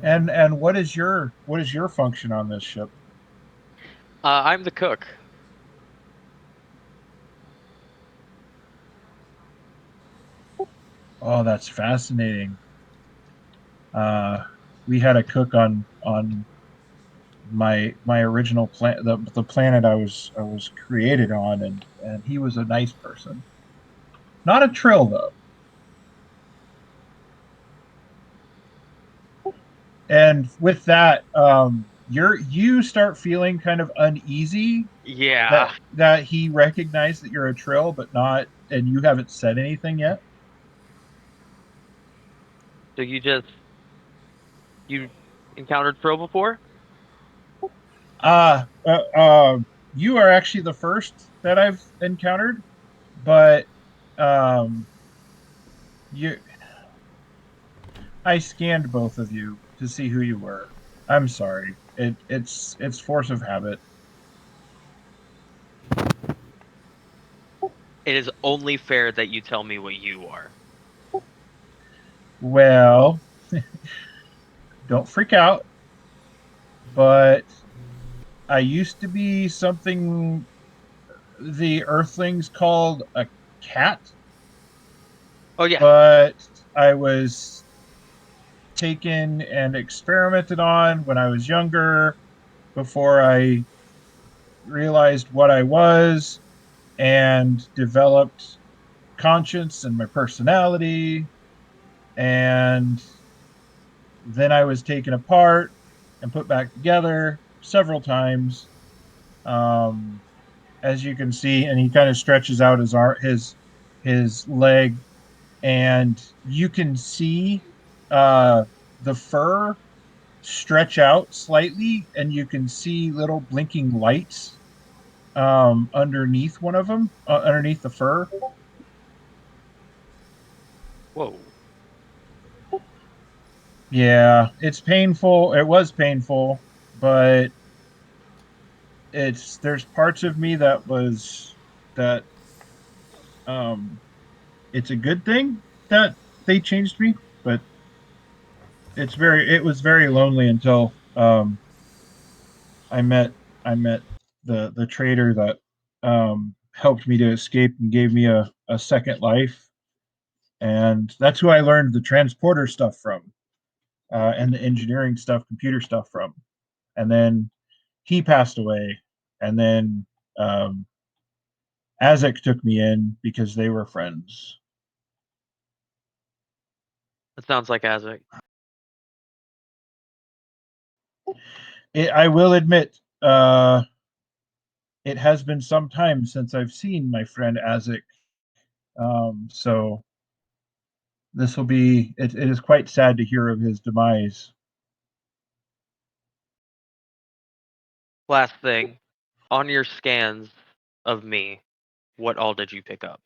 And what is your function on this ship? I'm the cook. Oh, that's fascinating. We had a cook on my original planet, the planet I was created on, and he was a nice person. Not a trill though. And with that, you start feeling kind of uneasy Yeah. that he recognized that you're a trill, but not, and you haven't said anything yet. So you encountered Fro before? Uh, uh, uh, you are actually the first that I've encountered, but um, you, I scanned both of you to see who you were. I'm sorry. It's force of habit. It is only fair that you tell me what you are. Well, don't freak out, but I used to be something the Earthlings called a cat, Oh yeah. but I was taken and experimented on when I was younger before I realized what I was and developed conscience and my personality. And then I was taken apart and put back together several times. Um, as you can see, and he kind of stretches out his leg, and you can see uh, the fur stretch out slightly, and you can see little blinking lights underneath one of them, underneath the fur. Whoa. Yeah, it's painful. It was painful, but there's parts of me that um it's a good thing that they changed me, but it was very lonely until I met I met the trader that helped me to escape and gave me a second life, and that's who I learned the transporter stuff from, and the engineering stuff, computer stuff from, and then he passed away, and then um, Azek took me in because they were friends. That sounds like Azek. I will admit, it has been some time since I've seen my friend Azek, so this will be. It is quite sad to hear of his demise. Last thing. On your scans of me, what all did you pick up?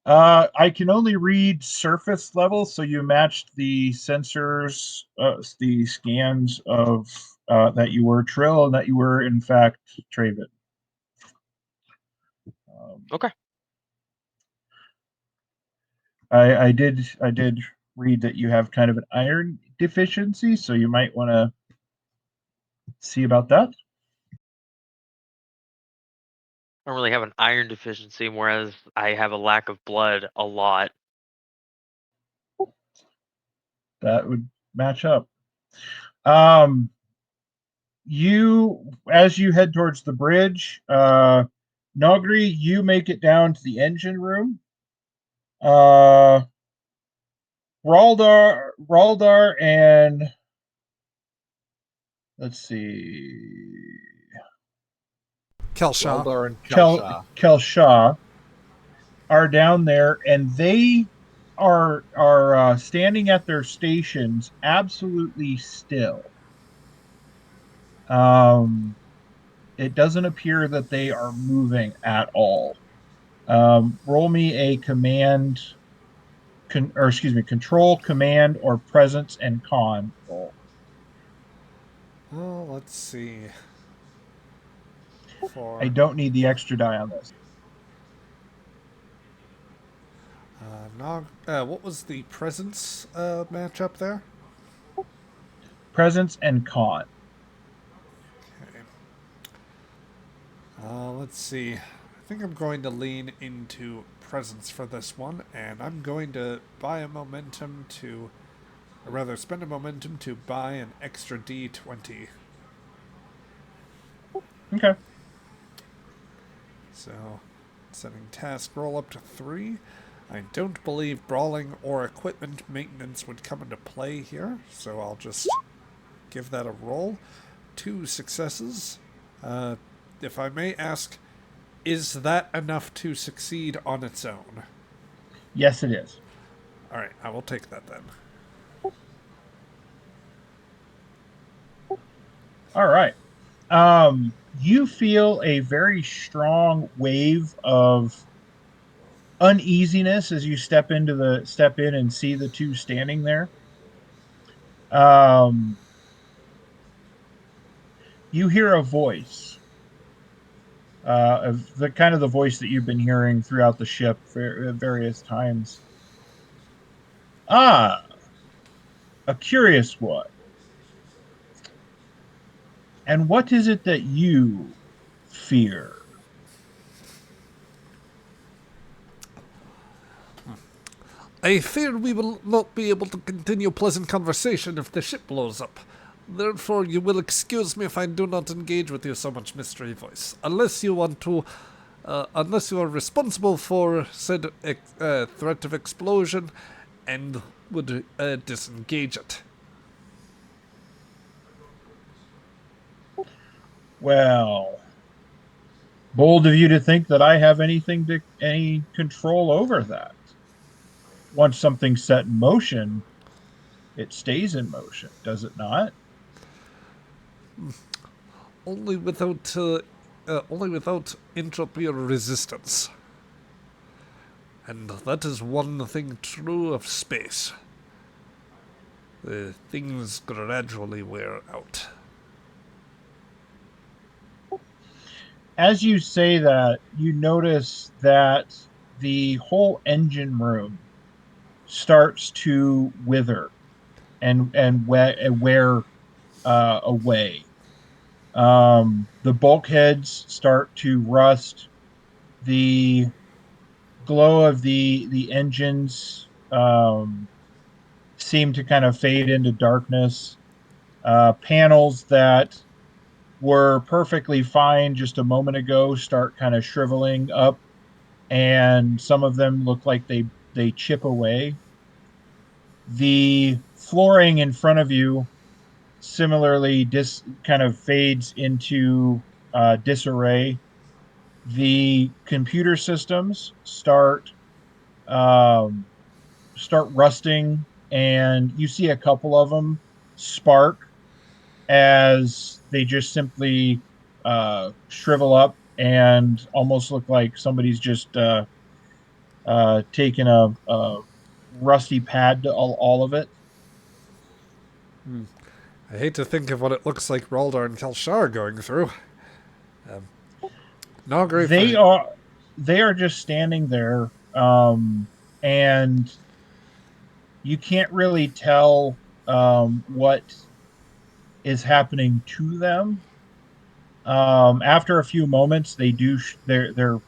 I can only read surface level, so you matched the sensors, the scans of that you were Trill and that you were in fact Traven. Okay. I did read that you have kind of an iron deficiency, so you might want to see about that. I don't really have an iron deficiency, whereas I have a lack of blood a lot. That would match up. Um, as you head towards the bridge, Nogri, you make it down to the engine room. Uh, Raldar, and let's see, Kelshaw. Raldar and Kelshaw. Kelshaw are down there, and they are standing at their stations, absolutely still. It doesn't appear that they are moving at all. Roll me a control, command, or presence and con roll. Well, let's see. I For don't need the extra die on this. what was the presence matchup there? Presence and con. Okay. Let's see. I think I'm going to lean into presence for this one, and I'm going to buy a momentum to, or rather, spend a momentum to buy an extra D20. Okay. So, setting task roll up to 3. I don't believe brawling or equipment maintenance would come into play here, so I'll just give that a roll. 2 successes. If I may ask, is that enough to succeed on its own? Yes, it is. Alright, I will take that then. All right. You feel a very strong wave of uneasiness as you step in and see the two standing there. Um, you hear a voice, of the kind of the voice that you've been hearing throughout the ship at various times. Ah, a curious one. And what is it that you fear? I fear we will not be able to continue pleasant conversation if the ship blows up. Therefore, you will excuse me if I do not engage with you so much, Mystery Voice. Unless you want to, unless you are responsible for said threat of explosion and would disengage it. Well, bold of you to think that I have any control over that. Once something's set in motion, it stays in motion, does it not? Only only without entropy or resistance. And that is one thing true of space. Things gradually wear out. As you say that, you notice that the whole engine room starts to wither and wear away. The bulkheads start to rust. The glow of the engines seem to kind of fade into darkness. Panels that were perfectly fine just a moment ago start kind of shriveling up, and some of them look like they chip away. The flooring in front of you similarly kind of fades into disarray. The computer systems um, start rusting, and you see a couple of them spark as they just simply shrivel up and almost look like somebody's just taken a rusty pad to all of it. I hate to think of what it looks like Raldar and Kelshar are going through. Not great They for... are they are just standing there, and you can't really tell what is happening to them. After a few moments, they do their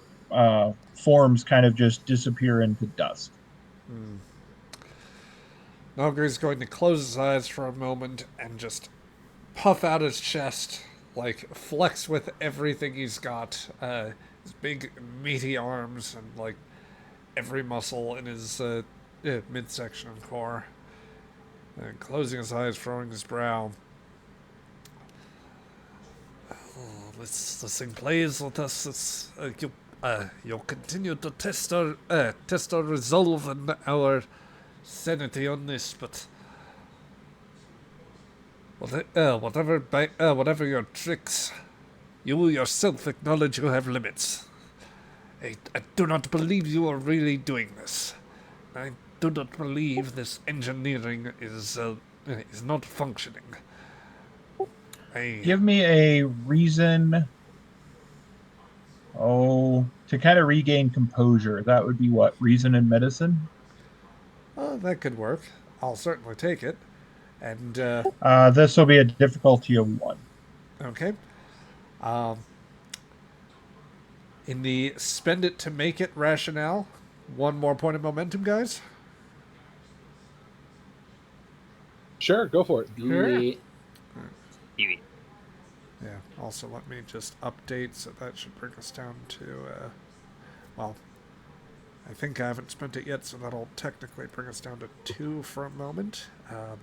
forms kind of just disappear into dust. Nogri's going to close his eyes for a moment and just puff out his chest, like flex with everything he's got. His big meaty arms and like every muscle in his midsection and core. And closing his eyes, furrowing his brow. Oh, this thing plays with us. You'll continue to test our resolve and our sanity on this, but Whatever your tricks, you yourself acknowledge you have limits. I do not believe you are really doing this. I do not believe this engineering is not functioning. Give me a reason. Oh, to kind of regain composure. That would be what? Reason and medicine? That could work. I'll certainly take it. And, This will be a difficulty of 1. okay. In the spend it to make it rationale, 1 more point of momentum, guys. Sure, go for it. Sweet. Easy. Yeah, also let me just update, so that should bring us down to, well, I think I haven't spent it yet, so that'll technically bring us down to 2 for a moment. And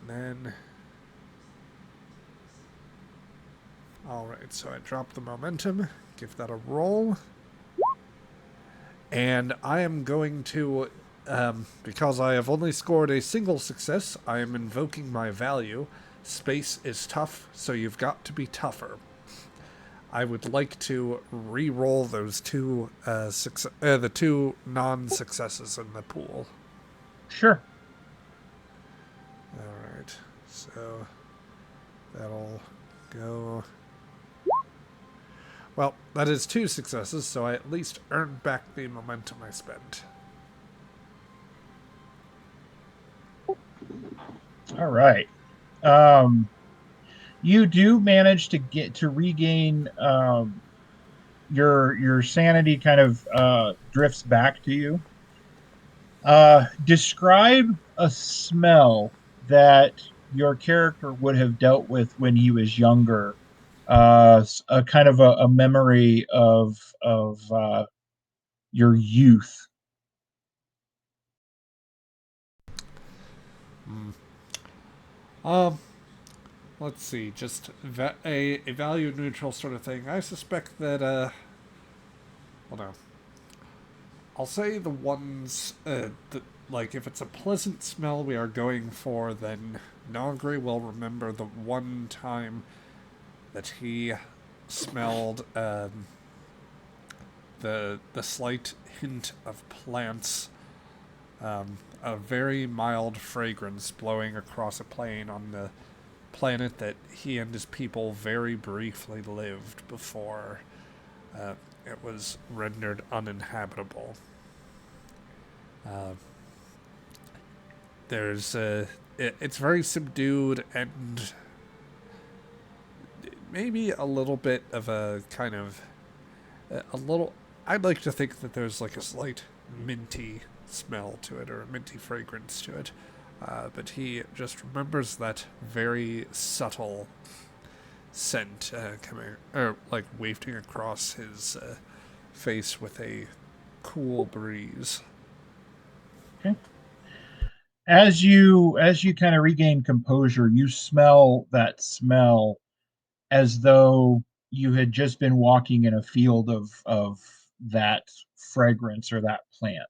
then... Alright, so I drop the momentum, give that a roll. And I am going to, because I have only scored a single success, I am invoking my value. Space is tough, so you've got to be tougher. I would like to re-roll those 2, the 2 non-successes in the pool. Sure. Alright, so that'll go... Well, that is 2 successes, so I at least earned back the momentum I spent. All right. You do manage to regain your sanity kind of drifts back to you. Describe a smell that your character would have dealt with when he was younger. A kind of a memory of your youth. Let's see, just a value neutral sort of thing. I suspect that, well, no. I'll say the ones, that, like, if it's a pleasant smell we are going for, then Nogri will remember the one time that he smelled, the slight hint of plants, a very mild fragrance blowing across a plain on the planet that he and his people very briefly lived before it was rendered uninhabitable. It's very subdued and maybe a little bit of a kind of I'd like to think that there's like a slight minty smell to it or a minty fragrance to it. But he just remembers that very subtle scent coming, or like wafting across his face with a cool breeze. Okay. As you kind of regain composure, you smell that smell as though you had just been walking in a field of that fragrance or that plant.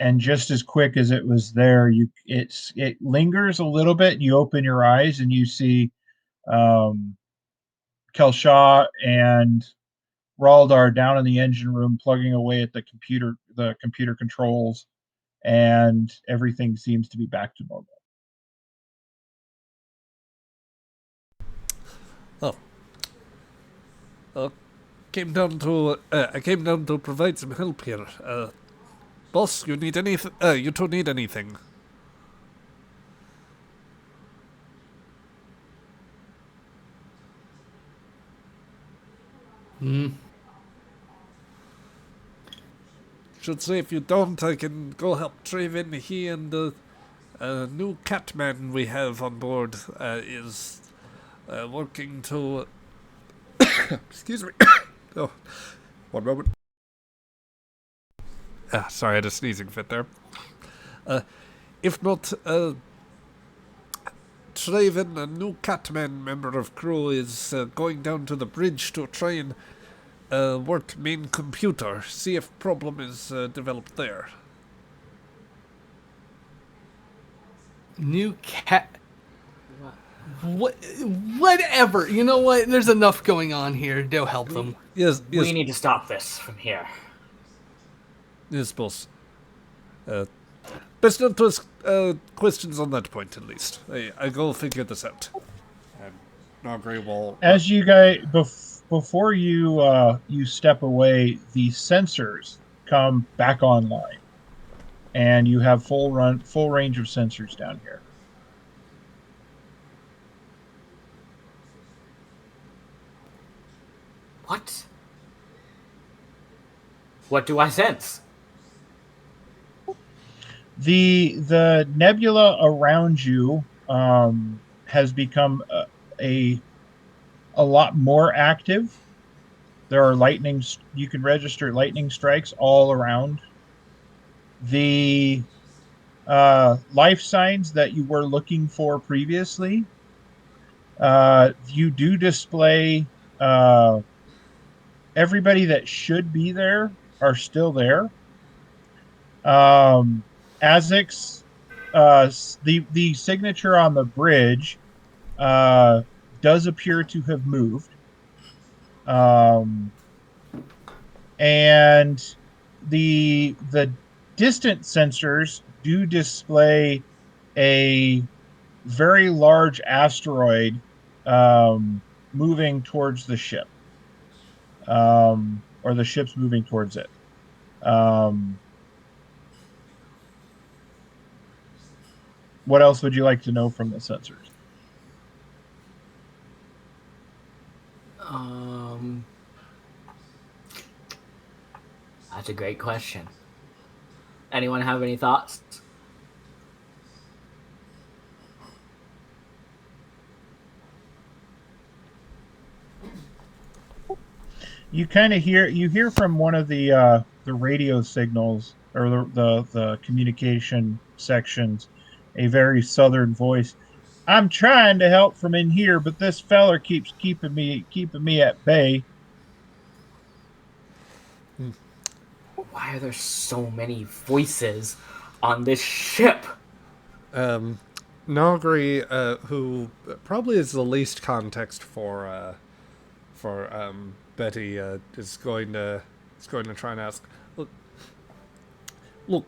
And just as quick as it was there, it lingers a little bit. You open your eyes and you see Kelshaw and Raldar down in the engine room plugging away at the computer controls, and everything seems to be back to normal. Oh, I came down to provide some help here. Boss, you need anything? You don't need anything. Should say if you don't, I can go help Traven. He and the new Catman we have on board is working to... Excuse me. Oh, 1 moment. Sorry, I had a sneezing fit there. If not, Traven, a new Catman member of crew, is going down to the bridge to try and work main computer, see if problem is developed there. New cat. What? Whatever. You know what? There's enough going on here. They'll help them. Yes, yes, We need to stop this from here. yes, boss. Best not to ask questions on that point, at least. I go figure this out. And Nogri will... As you guys, before you step away, the sensors come back online, and you have full range of sensors down here. What? What do I sense? The nebula around you has become a lot more active. There are you can register lightning strikes all around. The life signs that you were looking for previously, you do display. Everybody that should be there are still there. Azix, the signature on the bridge does appear to have moved. And the distant sensors do display a very large asteroid moving towards the ship, or the ship's moving towards it. What else would you like to know from the sensors? That's a great question. Anyone have any thoughts? You kind of hear from one of the radio signals, or the communication sections, a very southern voice. I'm trying to help from in here, but this feller keeps keeping me at bay. Why are there so many voices on this ship? Nogri, who probably is the least context for Betty, is going to try and ask. Look,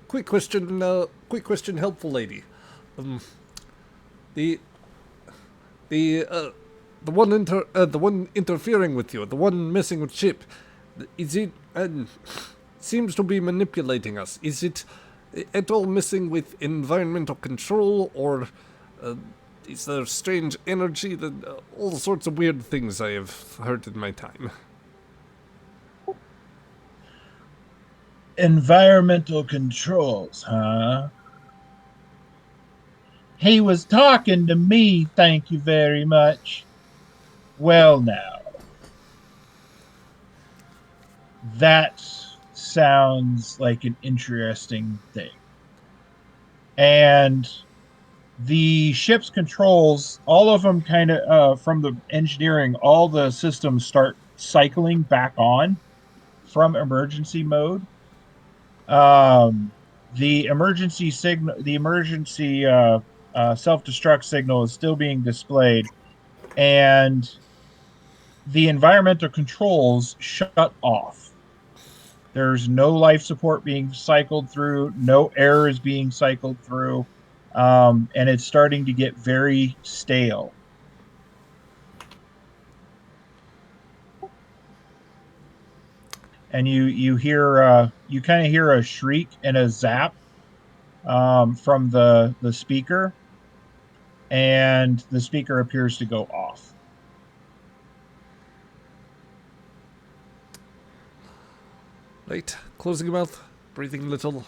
quick question, helpful lady. The one interfering with you, the one messing with ship, is it seems to be manipulating us? Is it at all messing with environmental control, or is there strange energy? That all sorts of weird things I have heard in my time. Environmental controls, huh? He was talking to me, thank you very much. Well, now, that sounds like an interesting thing. And the ship's controls, all of them kind of, from the engineering, all the systems start cycling back on from emergency mode. The emergency signal, the emergency self-destruct signal is still being displayed, and the environmental controls shut off. There's no life support being cycled through, no air is being cycled through, and it's starting to get very stale. And you kind of hear a shriek and a zap from the speaker, and the speaker appears to go off. Right, closing your mouth, breathing a little.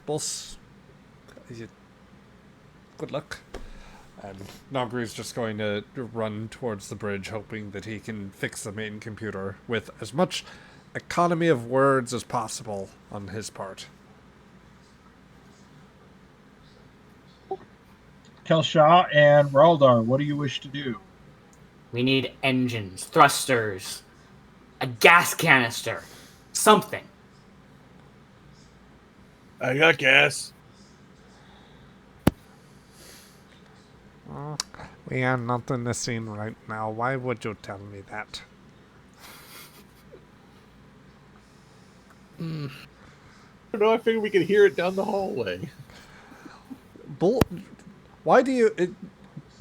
Boss, good luck. And Nogri is just going to run towards the bridge, hoping that he can fix the main computer with as much economy of words as possible on his part. Kelshaw and Raldar, what do you wish to do? We need engines, thrusters, a gas canister, something. I got gas. We are not in the scene right now. Why would you tell me that? I don't know. I figured we could hear it down the hallway. Why do you...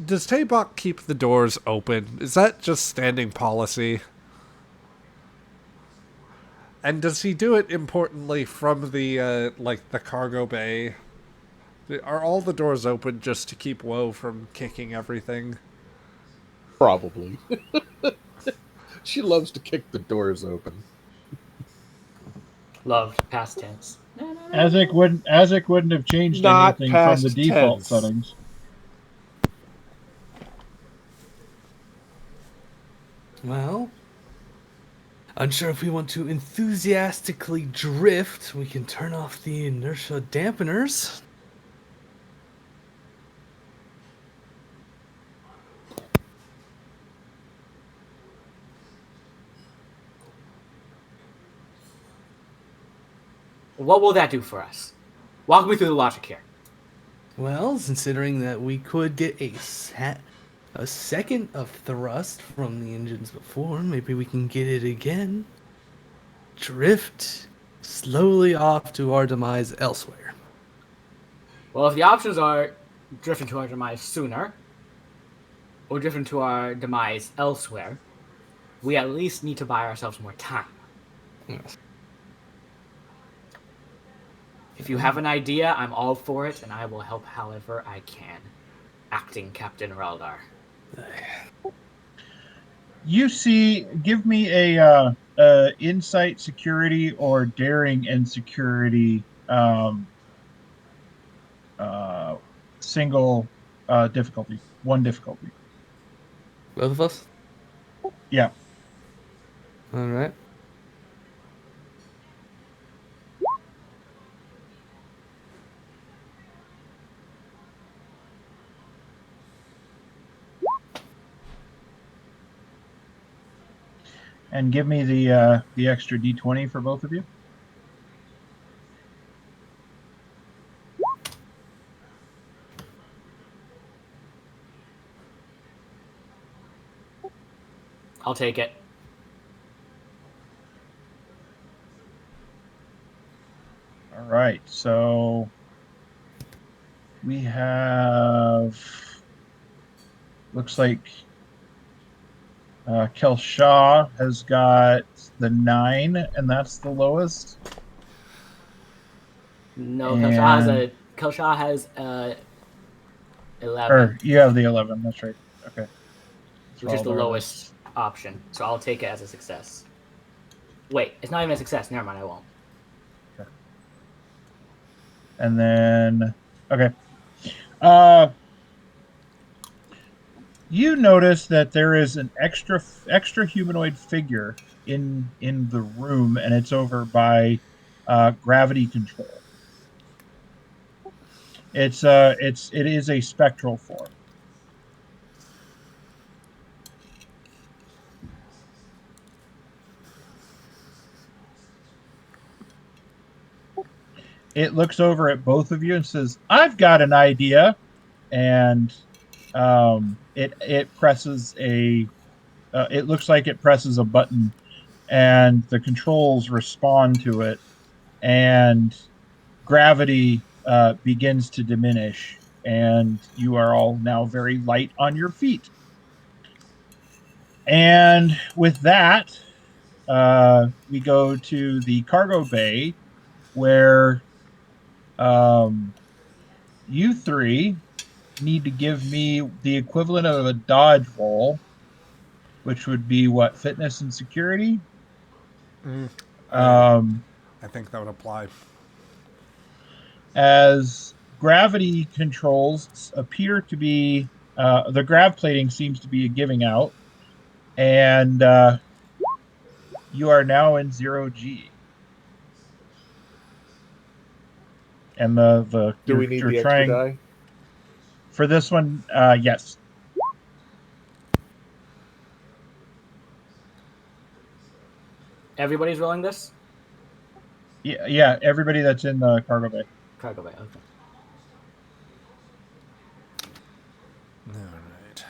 does Taybok keep the doors open? Is that just standing policy? And does he do it importantly from the, the cargo bay? Are all the doors open just to keep Woe from kicking everything? Probably. She loves to kick the doors open. Loved past tense. Azek wouldn't have changed Not anything from the past default tense. settings. Well, unsure if we want to enthusiastically drift, we can turn off the inertia dampeners. What will that do for us? Walk me through the logic here. Well, considering that we could get a second of thrust from the engines before, maybe we can get it again. Drift slowly off to our demise elsewhere. Well, if the options are drift into our demise sooner, or drift into our demise elsewhere, we at least need to buy ourselves more time. Yes. If you have an idea, I'm all for it, and I will help however I can. Acting Captain Raldar. You see, give me a insight security or daring and security single difficulty, one difficulty. Both of us? Yeah. All right. And give me the extra D20 for both of you. I'll take it. All right, so we have, looks like Kelshaw has got the 9, and that's the lowest. No, And- Kelshaw has 11, Or you have the 11. That's right. Okay. which is the Raldar lowest option. So I'll take it as a success. Wait, it's not even a success. Never mind, I won't. And then, okay. You notice that there is an extra humanoid figure in the room, and it's over by gravity control. It is a spectral form. It looks over at both of you and says, "I've got an idea," and it presses a. It looks like it presses a button, and the controls respond to it, and gravity begins to diminish, and you are all now very light on your feet. And with that, we go to the cargo bay, where you three need to give me the equivalent of a dodge roll, which would be what, fitness and security? I think that would apply. As gravity controls appear to be, the grav plating seems to be giving out, and you are now in 0G. And Do we need you're the extra trying die? for this one. Yes. Everybody's rolling this? Yeah. Everybody that's in the cargo bay. Cargo bay, okay. Alright.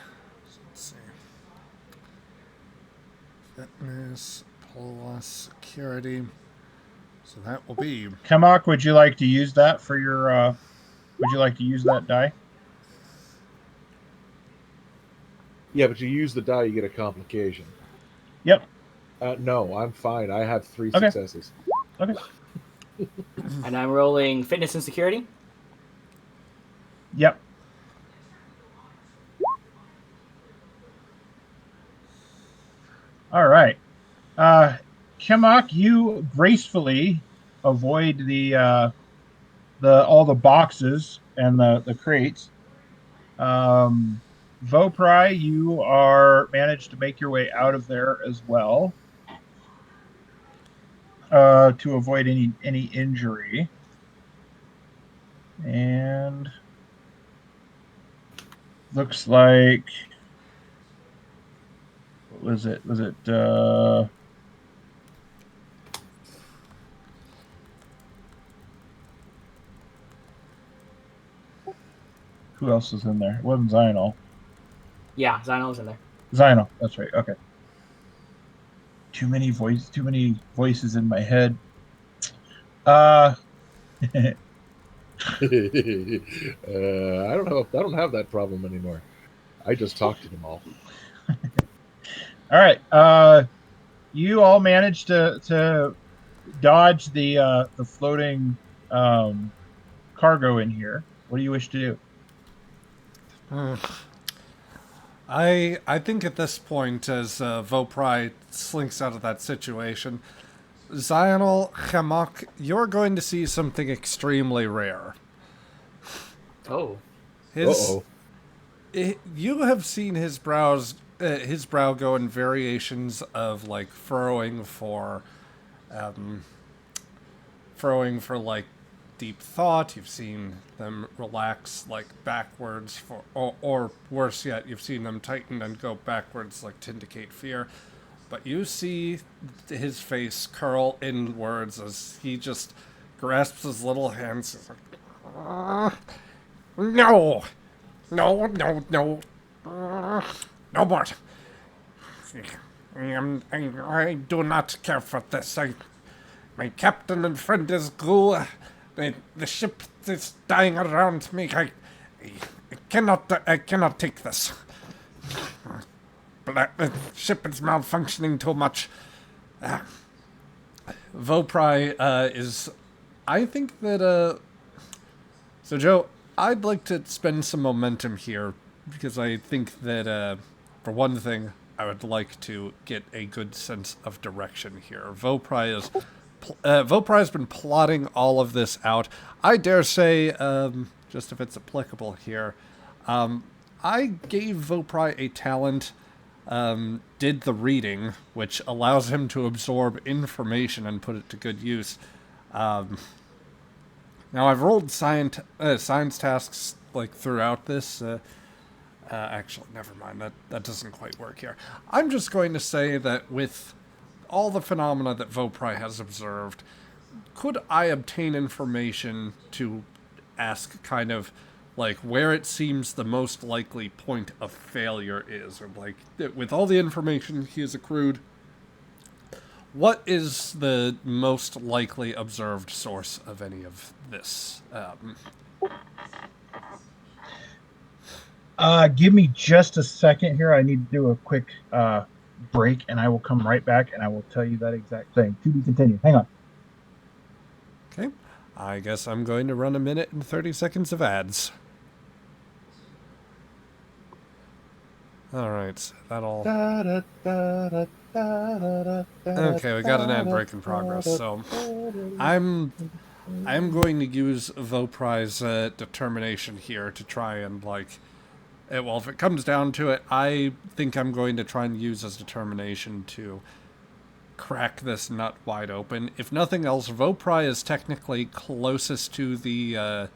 Let's see. Fitness plus security. So that will be. Kemak, would you like to use that for your? Would you like to use that die? Yeah, but you use the die, you get a complication. Yep. No, I'm fine. I have 3 Okay. successes. Okay. And I'm rolling fitness and security. Yep. All right. Kemak, you gracefully avoid the all the boxes and the crates. Vopri, you are managed to make your way out of there as well, to avoid any injury. And looks like, what was it? Was it who else was in there? It wasn't Zynal. Yeah, Zynal's in there. Zynal, that's right. Okay. Too many voices in my head. I don't have that problem anymore. I just talk to them all. All right. You all managed to dodge the floating cargo in here. What do you wish to do? I think at this point, as Vopri slinks out of that situation, Zional Hamak, you're going to see something extremely rare. Oh. Uh-oh. You have seen his brow go in variations of like furrowing for like deep thought. You've seen them relax like backwards or worse yet, you've seen them tighten and go backwards like to indicate fear. But you see his face curl inwards as he just grasps his little hands. He's like, no, no, no, no, no more. I do not care for this. My captain and friend is ghoul. The ship is dying around me. I cannot take this. The ship is malfunctioning too much. Vopri is. I think that. So, Joe, I'd like to spend some momentum here because I think that, for one thing, I would like to get a good sense of direction here. Vopri has been plotting all of this out. I dare say, just if it's applicable here, I gave Vopri a talent, did the reading, which allows him to absorb information and put it to good use. Now, I've rolled science tasks like throughout this. Actually, never mind. That doesn't quite work here. I'm just going to say that with all the phenomena that Vopri has observed, could I obtain information to ask kind of like where it seems the most likely point of failure is, or like with all the information he has accrued, what is the most likely observed source of any of this? Give me just a second here. I need to do a quick break, and I will come right back, and I will tell you that exact thing. To be continued. Hang on. Okay. I guess I'm going to run 1 minute and 30 seconds of ads. Alright, that'll... Okay, we got an ad break in progress, so... I'm going to use Vopri's determination here to try and, like... well, if it comes down to it, I think I'm going to try and use his determination to crack this nut wide open. If nothing else, Vopri is technically closest to the...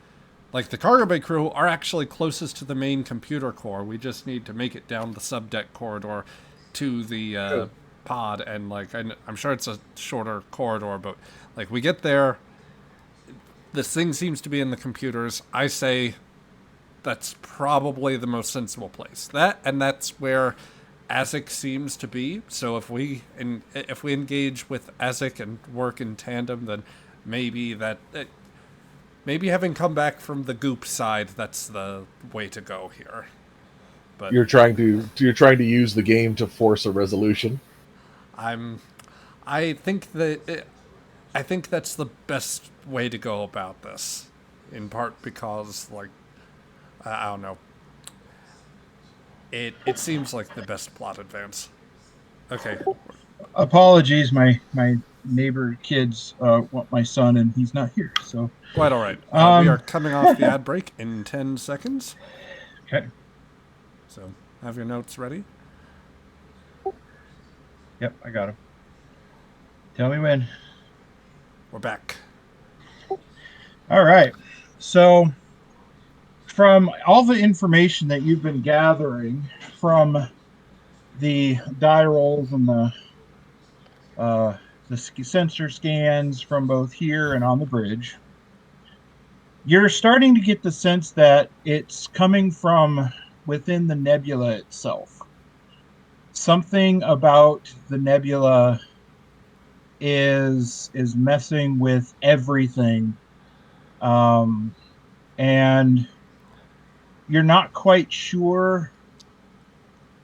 like, the cargo bay crew are actually closest to the main computer core. We just need to make it down the subdeck corridor to the pod, and, like, I'm sure it's a shorter corridor, but, like, we get there, this thing seems to be in the computers. I say, that's probably the most sensible place. That's where Azek seems to be. So if we engage with Azek and work in tandem, then maybe maybe having come back from the goop side, that's the way to go here. But You're trying to use the game to force a resolution. I think that's the best way to go about this. In part because, like, I don't know. It seems like the best plot advance. Okay. Apologies, my neighbor kids want my son, and he's not here. So Quite all right. We are coming off the ad break in 10 seconds. okay. So have your notes ready. Yep, I got him. Tell me when. We're back. All right. So, from all the information that you've been gathering from the die rolls and the sensor scans from both here and on the bridge, you're starting to get the sense that it's coming from within the nebula itself. Something about the nebula is messing with everything, and you're not quite sure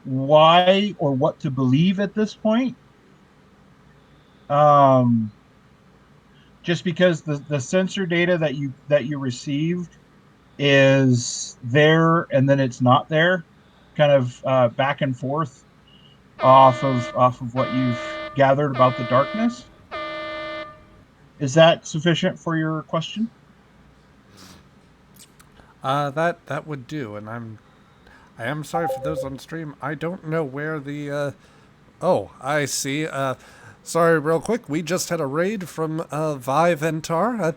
why or what to believe at this point. Just because the sensor data that you received is there and then it's not there, kind of back and forth off of what you've gathered about the darkness. Is that sufficient for your question? That would do, and I am sorry for those on stream. I don't know where the oh, I see. Sorry, real quick. We just had a raid from Vi Ventar.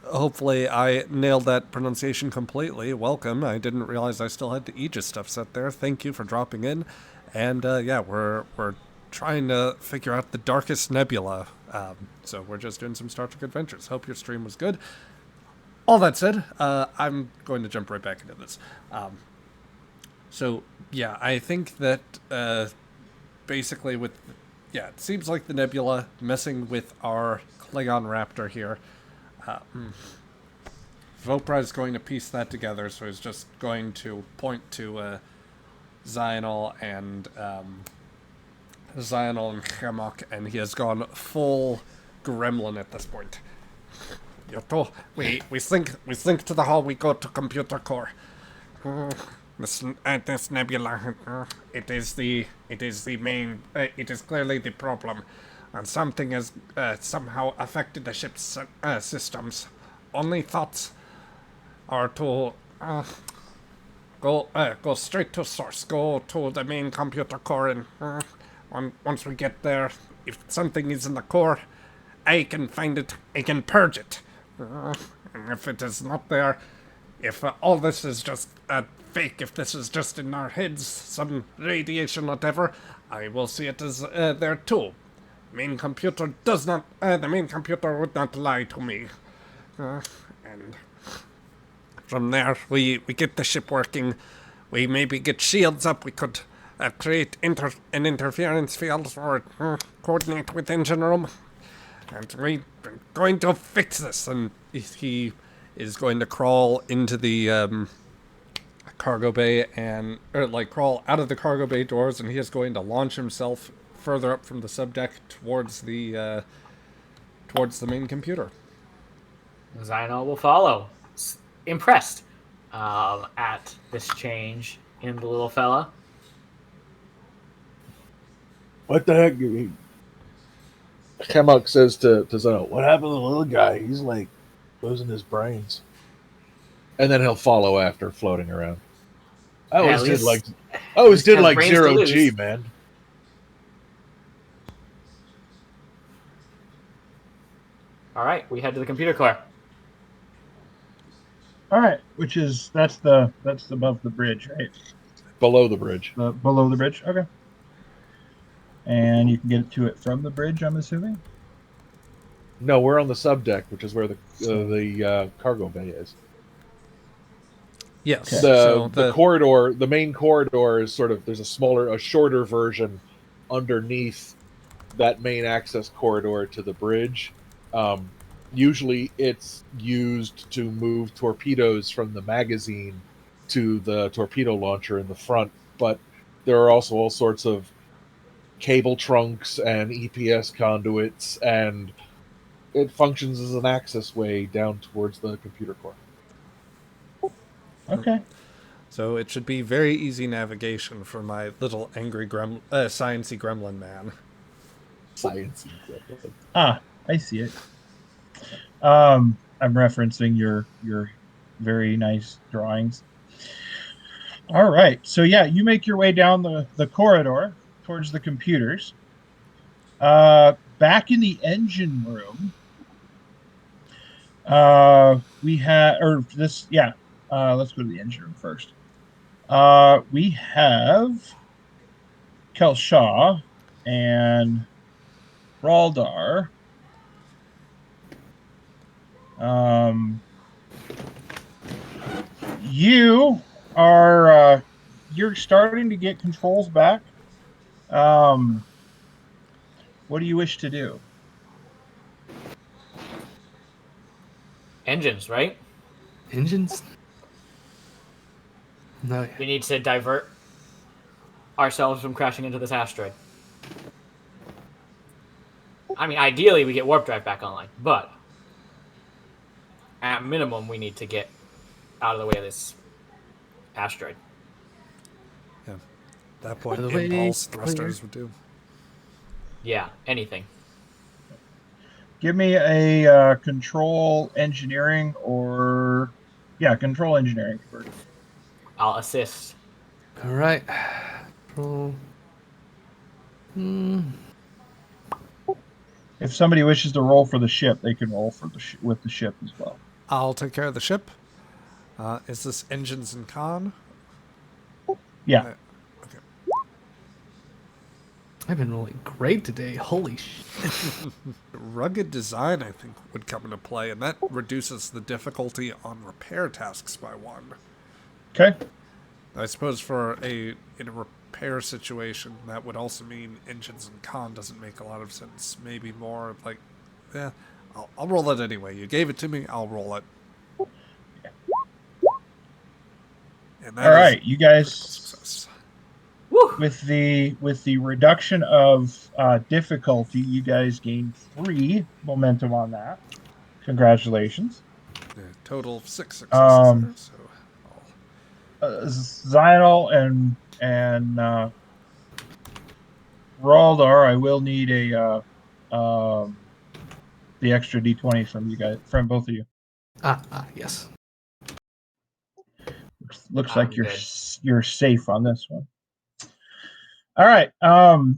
Hopefully I nailed that pronunciation completely. Welcome. I didn't realize I still had the Aegis stuff set there. Thank you for dropping in. And yeah, we're trying to figure out the darkest nebula. So we're just doing some Star Trek Adventures. Hope your stream was good. All that said, I'm going to jump right back into this. So yeah, I think that basically it seems like the nebula messing with our Klingon Raptor here. Vopra is going to piece that together, so he's just going to point to Zional and Chemok, and he has gone full gremlin at this point. We sync to the hall. We go to computer core. This nebula, it is clearly the problem, and something has somehow affected the ship's systems. Only thoughts are to go straight to source. Go to the main computer core, and once we get there, if something is in the core, I can find it. I can purge it. And if it is not there, if all this is just a fake, if this is just in our heads, some radiation, whatever, I will see it as there too. Main computer does not. The main computer would not lie to me. And from there, we get the ship working. We maybe get shields up. We could create an interference field or coordinate with engine room. And we're going to fix this. And he is going to crawl into the cargo bay crawl out of the cargo bay doors, and he is going to launch himself further up from the subdeck towards the main computer. Zional will follow, impressed at this change in the little fella. What the heck? Chemok says to Zeno, "What happened to the little guy? He's like losing his brains." And then he'll follow after, floating around. I always did like zero G, man. All right, we head to the computer core. All right, that's above the bridge, right? Below the bridge. Below the bridge. Okay. And you can get to it from the bridge, I'm assuming. No, we're on the subdeck, which is where the cargo bay is. Yes. Okay. The corridor, the main corridor is sort of, there's a shorter version underneath that main access corridor to the bridge. Usually it's used to move torpedoes from the magazine to the torpedo launcher in the front, but there are also all sorts of cable trunks and EPS conduits, and it functions as an access way down towards the computer core. Okay. So it should be very easy navigation for my little angry sciencey gremlin man. Science. Ah, I see it. I'm referencing your very nice drawings. All right. So yeah, you make your way down the corridor towards the computers. Back in the engine room, we had or this yeah. Let's go to the engine room first. We have Kelshaw and Raldar. Um, you are you're starting to get controls back. Um, what do you wish to do? Engines, right? Engines? No. We need to divert ourselves from crashing into this asteroid. I mean, ideally, we get warp drive back online, but at minimum, we need to get out of the way of this asteroid. Yeah. At that point, By the way, impulse thrusters would do. Yeah, anything. Give me a control engineering or control engineering. I'll assist. All right. Roll. If somebody wishes to roll for the ship, they can roll for with the ship as well. I'll take care of the ship. Is this engines and con? Yeah. Okay. I've been rolling great today. Holy shit. Rugged design, I think, would come into play, and that reduces the difficulty on repair tasks by 1. Okay. I suppose in a repair situation, that would also mean engines and con doesn't make a lot of sense. Maybe more like, I'll roll it anyway. You gave it to me, I'll roll it. And that All right, you guys. success. Woo! With the reduction of difficulty, you guys gain 3 momentum on that. Congratulations. Yeah, total of 6 successes there. So Zional and Raldar, I will need the extra d20 from you guys, from both of you. Yes. Looks I'm like good. you're safe on this one. All right.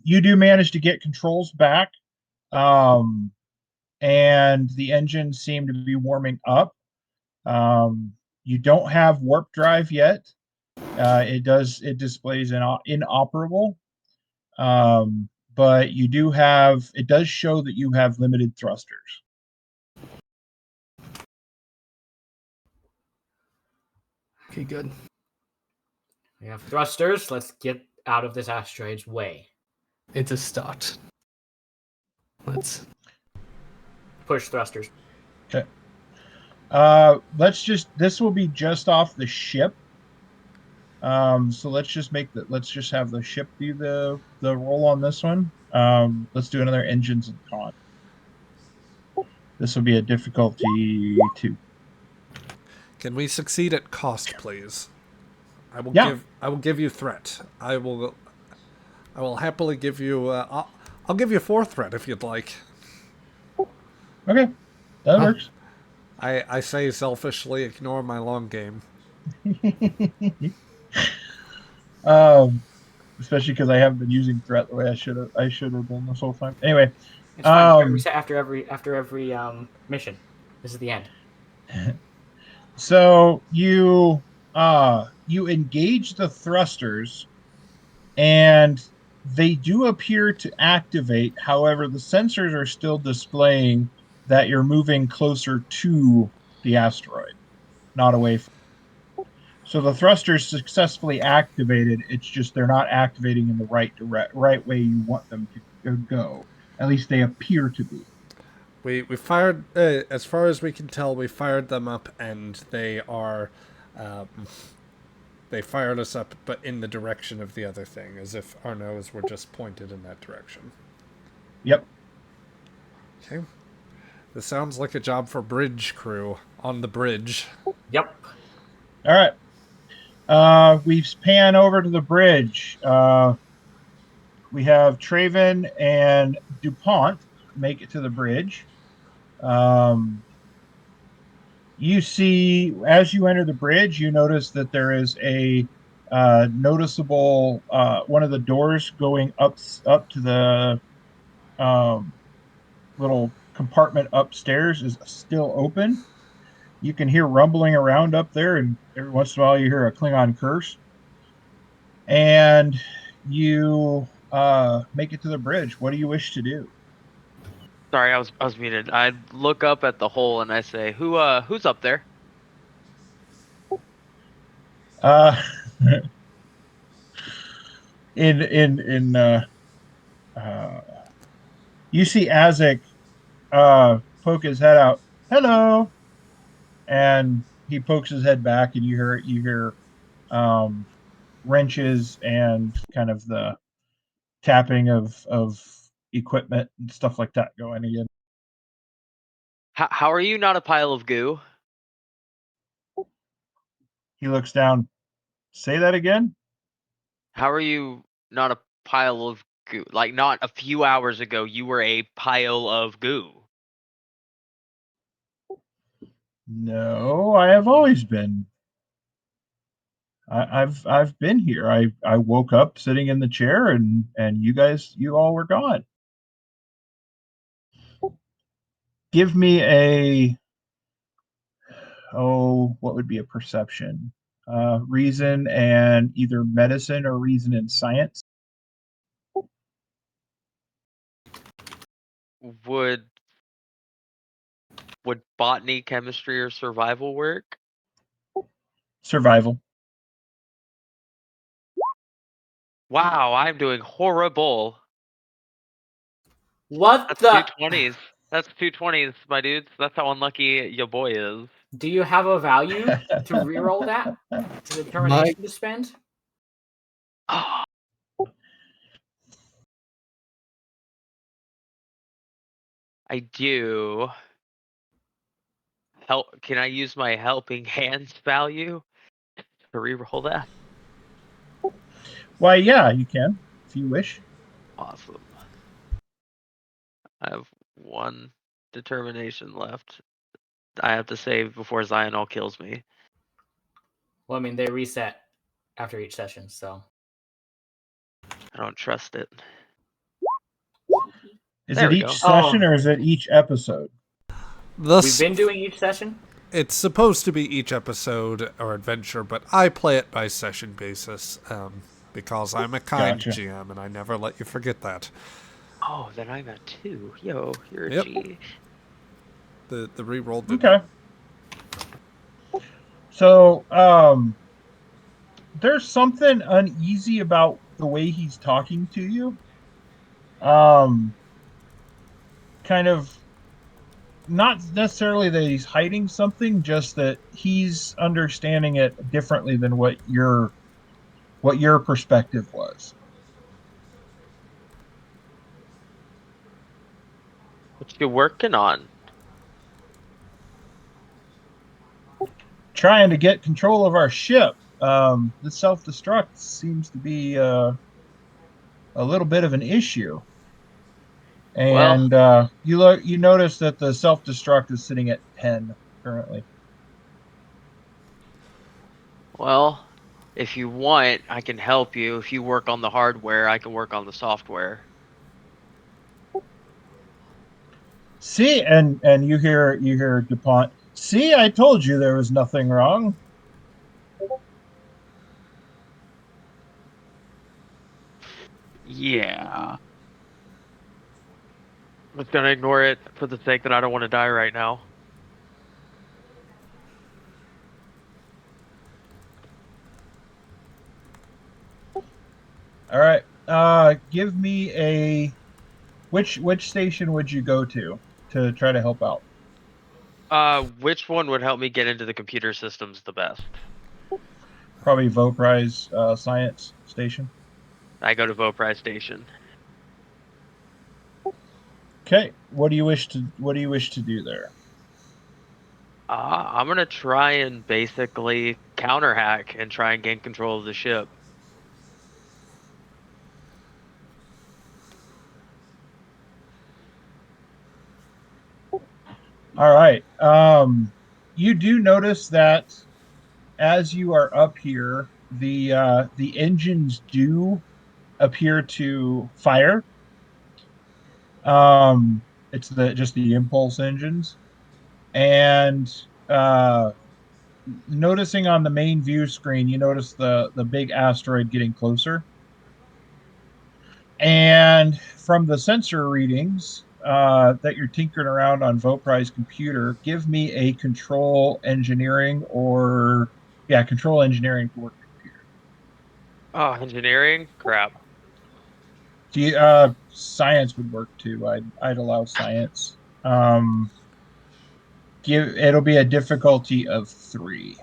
You do manage to get controls back. And the engines seem to be warming up. You don't have warp drive yet. It displays inoperable. But you do have, it does show that you have limited thrusters. Okay, good. We have thrusters. Let's get out of this asteroid's way. It's a start. Let's Push thrusters. Okay. This will be just off the ship. So let's just have the ship do the roll on this one. Let's do another engines and con. This will be a difficulty 2. can we succeed at cost, please? I will give you threat. I will happily give you. I'll give you 4 threat if you'd like. Okay, that works. I say selfishly, ignore my long game. Especially because I haven't been using threat the way I should have done this whole time. Anyway, It's fine. We reset after every mission. This is the end. So you engage the thrusters, and they do appear to activate. However, the sensors are still displaying that you're moving closer to the asteroid, not away from it. So the thruster's successfully activated. It's just they're not activating in the right way you want them to go. At least they appear to be. We fired, as far as we can tell, we fired them up, and they are, they fired us up, but in the direction of the other thing, as if our nose were just pointed in that direction. Yep. Okay. This sounds like a job for bridge crew on the bridge. Yep. All right. We pan over to the bridge. We have Traven and DuPont make it to the bridge. You see, as you enter the bridge, you notice that there is a noticeable one of the doors going up to the little compartment upstairs is still open. You can hear rumbling around up there, and every once in a while you hear a Klingon curse. And you make it to the bridge. What do you wish to do? Sorry, I was muted. I look up at the hole and I say, who's up there? Uh, in you see Azek poke his head out. Hello, and he pokes his head back, and you hear wrenches and kind of the tapping of equipment and stuff like that going again. How are you not a pile of goo? He looks down. Say that again. How are you not a pile of goo? Like, not a few hours ago, you were a pile of goo. No, I have always been. I've been here. I woke up sitting in the chair, and you all were gone. Give me what would be a perception? Reason and either medicine or reason and science. Would botany, chemistry, or survival work? Survival. Wow, I'm doing horrible. What That's the? 220s. That's 220s, my dudes. That's how unlucky your boy is. Do you have a value to reroll that? To determination to spend? I do. Can I use my helping hands value to reroll that? Why, yeah, you can if you wish. Awesome. I have one determination left. I have to save before Zionol kills me. Well, I mean, they reset after each session, so. I don't trust it. Is There it we each go. session or is it each episode? We've been doing each session? It's supposed to be each episode or adventure, but I play it by session basis because I'm a kind Gotcha. GM, and I never let you forget that. Oh, then I'm at 2. Yo, you're a Yep. G. The reroll didn't. Okay. So, there's something uneasy about the way he's talking to you. Kind of not necessarily that he's hiding something, just that he's understanding it differently than what your perspective was. What you working on? Trying to get control of our ship. The self-destruct seems to be a little bit of an issue. Well, And you notice that the self-destruct is sitting at 10 currently. well, if you want, I can help you. If you work on the hardware, I can work on the software. See, and you hear DuPont. See, I told you there was nothing wrong. Yeah. I'm just gonna ignore it for the sake that I don't want to die right now. All right. Give me a which station would you go to try to help out? Which one would help me get into the computer systems the best? Probably Voprise Science Station. I go to Voprise Station. Okay. What do you wish to do there? I'm gonna try and basically counter hack and try and gain control of the ship. All right. You do notice that as you are up here, the engines do appear to fire. It's just the impulse engines, and uh, noticing on the main view screen, you notice the big asteroid getting closer. And from the sensor readings that you're tinkering around on Vopri's computer, give me a control engineering control engineering for work computer. Oh, engineering? Crap. Do you, science would work too. I'd allow science. It'll be a difficulty of 3.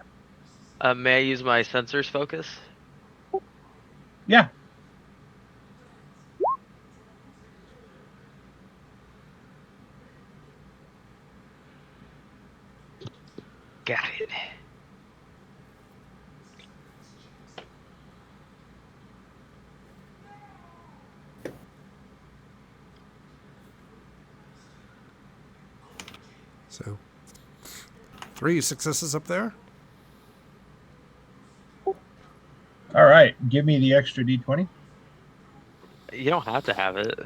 May I use my sensors focus? Yeah. Got it. So, 3 successes up there. All right. Give me the extra d20. You don't have to have it.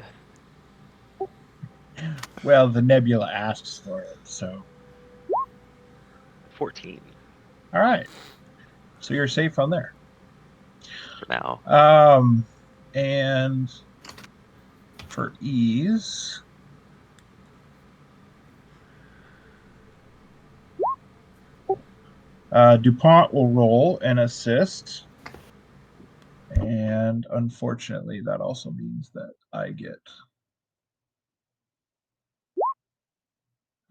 Well, the Nebula asks for it, so. 14 All right. So you're safe on there. for now. And for ease, DuPont will roll and assist. And unfortunately, that also means that I get.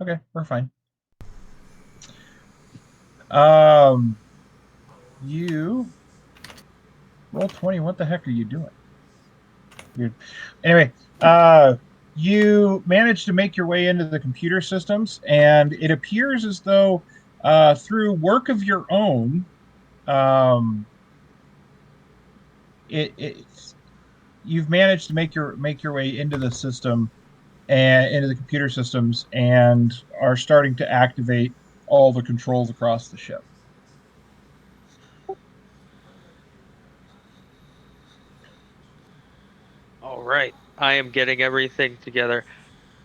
Okay, we're fine. You roll 20. What the heck are you doing? Weird. Anyway, you managed to make your way into the computer systems, and it appears as though through work of your own, um, it's you've managed to make your way into the system and into the computer systems, and are starting to activate all the controls across the ship. All right. I am getting everything together.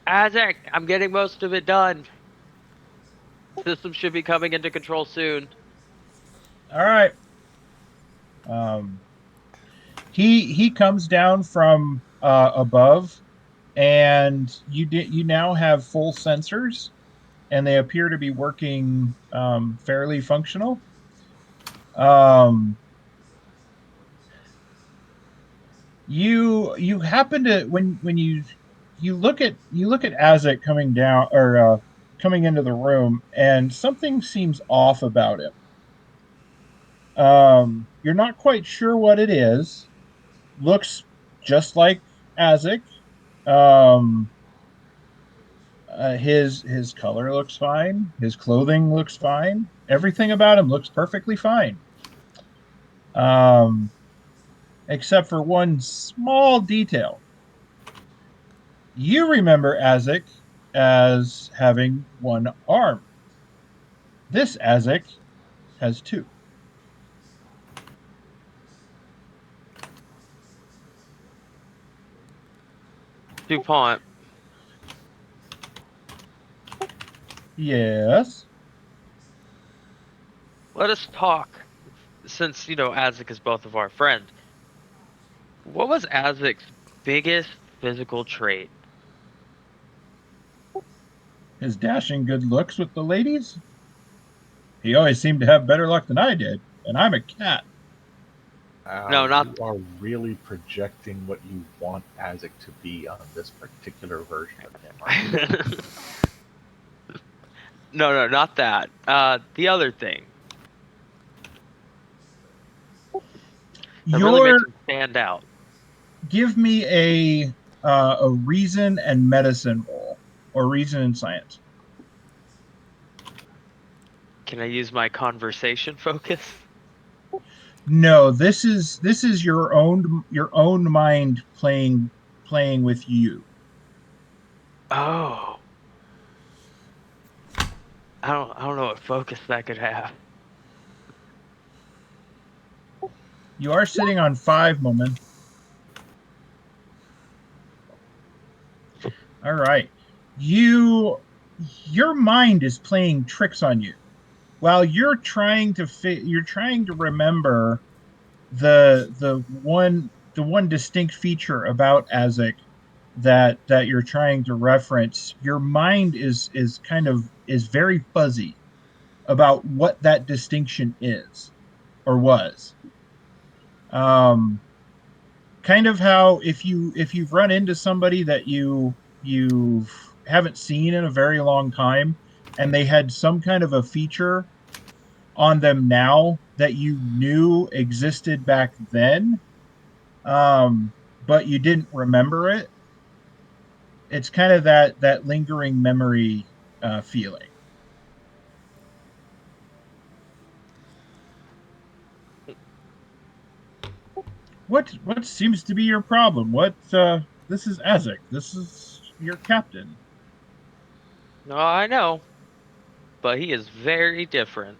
Azek, I'm getting most of it done. System should be coming into control soon. All right. Um, he comes down from above, and you now have full sensors, and they appear to be working fairly functional. Um, you happen to when you look at Azek coming down or coming into the room, and something seems off about him. You're not quite sure what it is. Looks just like Azek. Um, his color looks fine. His clothing looks fine. Everything about him looks perfectly fine. Um, except for one small detail. You remember Azek as having one arm. This Azek has 2. DuPont, Yes. let us talk. Since, Azek is both of our friend. What was Azek's biggest physical trait? His dashing good looks with the ladies. He always seemed to have better luck than I did, and I'm a cat. No, not- You are really projecting what you want Azek to be on this particular version of him. aren't you? No, not that. The other thing that really Your makes him stand out. give me a reason and medicine roll, or reason and science. Can I use my conversation focus? No, this is your own mind playing with you. Oh, I don't know what focus that could have. You are sitting on 5, Moment. All right. Your mind is playing tricks on you. While you're trying to remember the one distinct feature about Azek that you're trying to reference, your mind is very fuzzy about what that distinction is or was. Kind of how if you've run into somebody that you haven't seen in a very long time, and they had some kind of a feature on them now that you knew existed back then, but you didn't remember it. It's kind of that lingering memory feeling. What seems to be your problem? This is Azek. This is your captain. No, I know, but he is very different.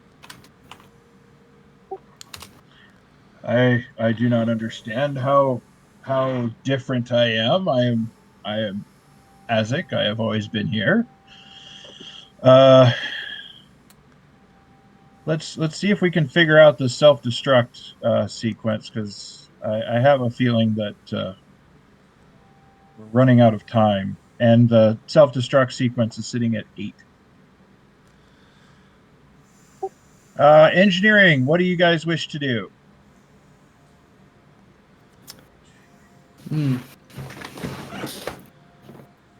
I do not understand how different I am. I am Azek. I have always been here. Let's see if we can figure out the self-destruct sequence, because I have a feeling that we're running out of time, and the self-destruct sequence is sitting at 8. Engineering, what do you guys wish to do?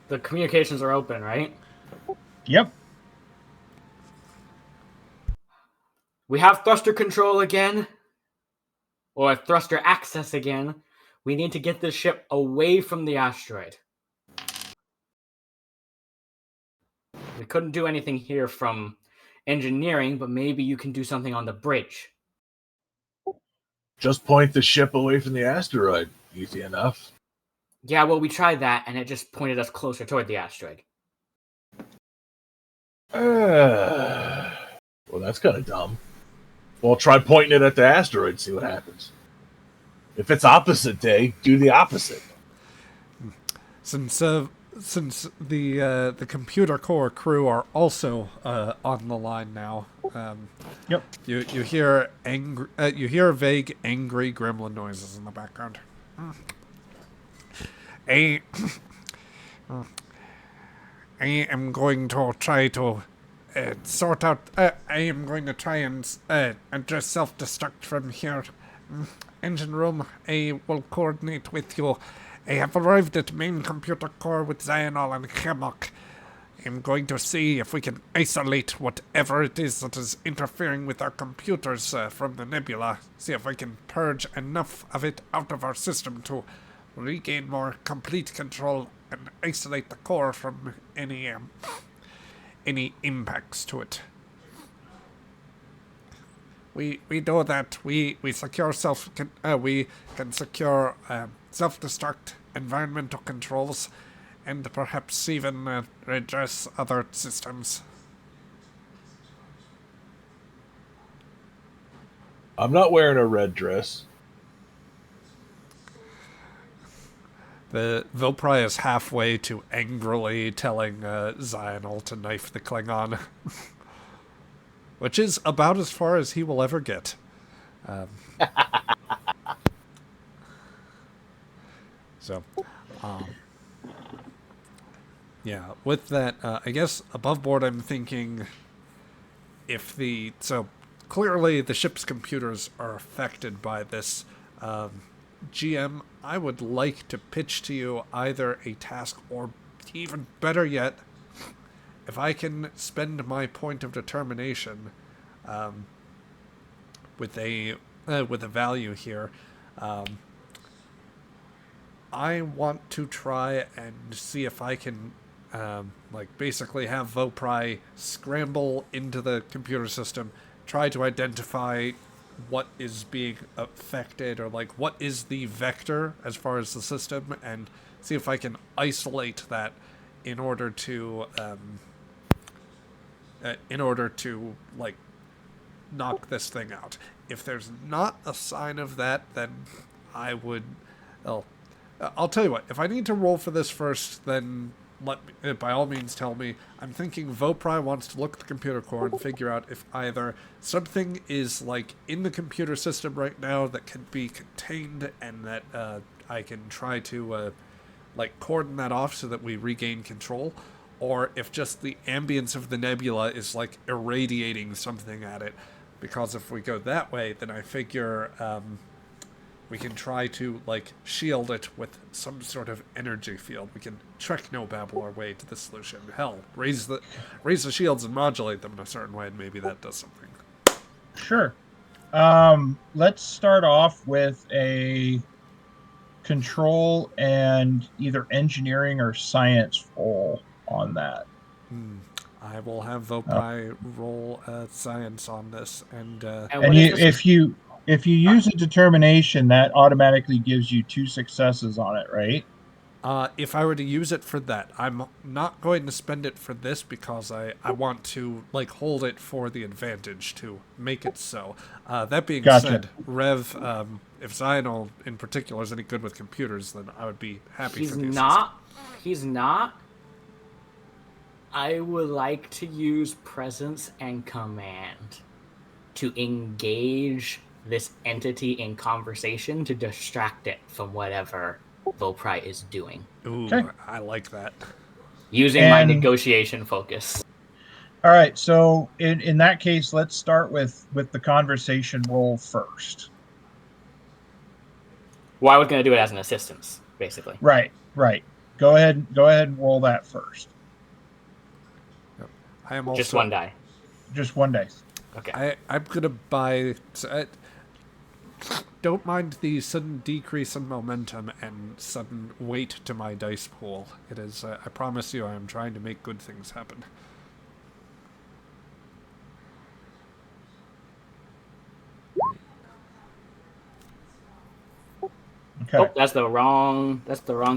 The communications are open, right? Yep. We have thruster control again, or thruster access again. We need to get this ship away from the asteroid. We couldn't do anything here from engineering, but maybe you can do something on the bridge. Just point the ship away from the asteroid. Easy enough. Yeah, well, we tried that, and it just pointed us closer toward the asteroid. Well, that's kind of dumb. Well, try pointing it at the asteroid, see what happens. If it's opposite day, do the opposite. Since the computer core crew are also on the line now, Yep. you hear vague angry gremlin noises in the background. I am going to try to sort out. I am going to try and address self-destruct from here. Engine room, I will coordinate with you. I have arrived at main computer core with Zionol and Hammock. I'm going to see if we can isolate whatever it is that is interfering with our computers from the Nebula. See if I can purge enough of it out of our system to regain more complete control and isolate the core from any impacts to it. We do that. We secure we can secure self-destruct environmental controls, and perhaps even redress other systems. I'm not wearing a red dress. The Vilpry is halfway to angrily telling Zionol to knife the Klingon. Which is about as far as he will ever get. Yeah, with that, I guess above board I'm thinking so clearly the ship's computers are affected by this. GM, I would like to pitch to you either a task or, even better yet, if I can spend my point of determination with a value here, I want to try and see if I can basically have Vopri scramble into the computer system, try to identify what is being affected, or what is the vector as far as the system, and see if I can isolate that in order to knock this thing out. If there's not a sign of that, then I would. I'll tell you what. If I need to roll for this first, then by all means tell me. I'm thinking Vopri wants to look at the computer core and figure out if either something is in the computer system right now that can be contained, and that I can try to cordon that off so that we regain control, or if just the ambience of the nebula is irradiating something at it. Because if we go that way, then I figure we can try to shield it with some sort of energy field. We can technobabble our way to the solution. Hell, raise the shields and modulate them in a certain way, and maybe that does something. Sure. Let's start off with a control and either engineering or science roll on that. I will have Vopri roll science on this, and if you use a determination, that automatically gives you 2 successes on it, right? If I were to use it for that, I'm not going to spend it for this because I want to hold it for the advantage to make it so. That being said, Rev, if Zional in particular is any good with computers, then I would be happy for the assistance. He's not. I would like to use presence and command to engage this entity in conversation to distract it from whatever Vopri is doing. Ooh, okay. I like that. Using my negotiation focus. All right, so in that case, let's start with the conversation roll first. Well, I was going to do it as an assistance, basically. Right. Go ahead and roll that first. I am also just one die. Just one dice. Okay. I'm gonna buy. Don't mind the sudden decrease in momentum and sudden weight to my dice pool. It is. I promise you, I am trying to make good things happen. Okay. Oh, that's the wrong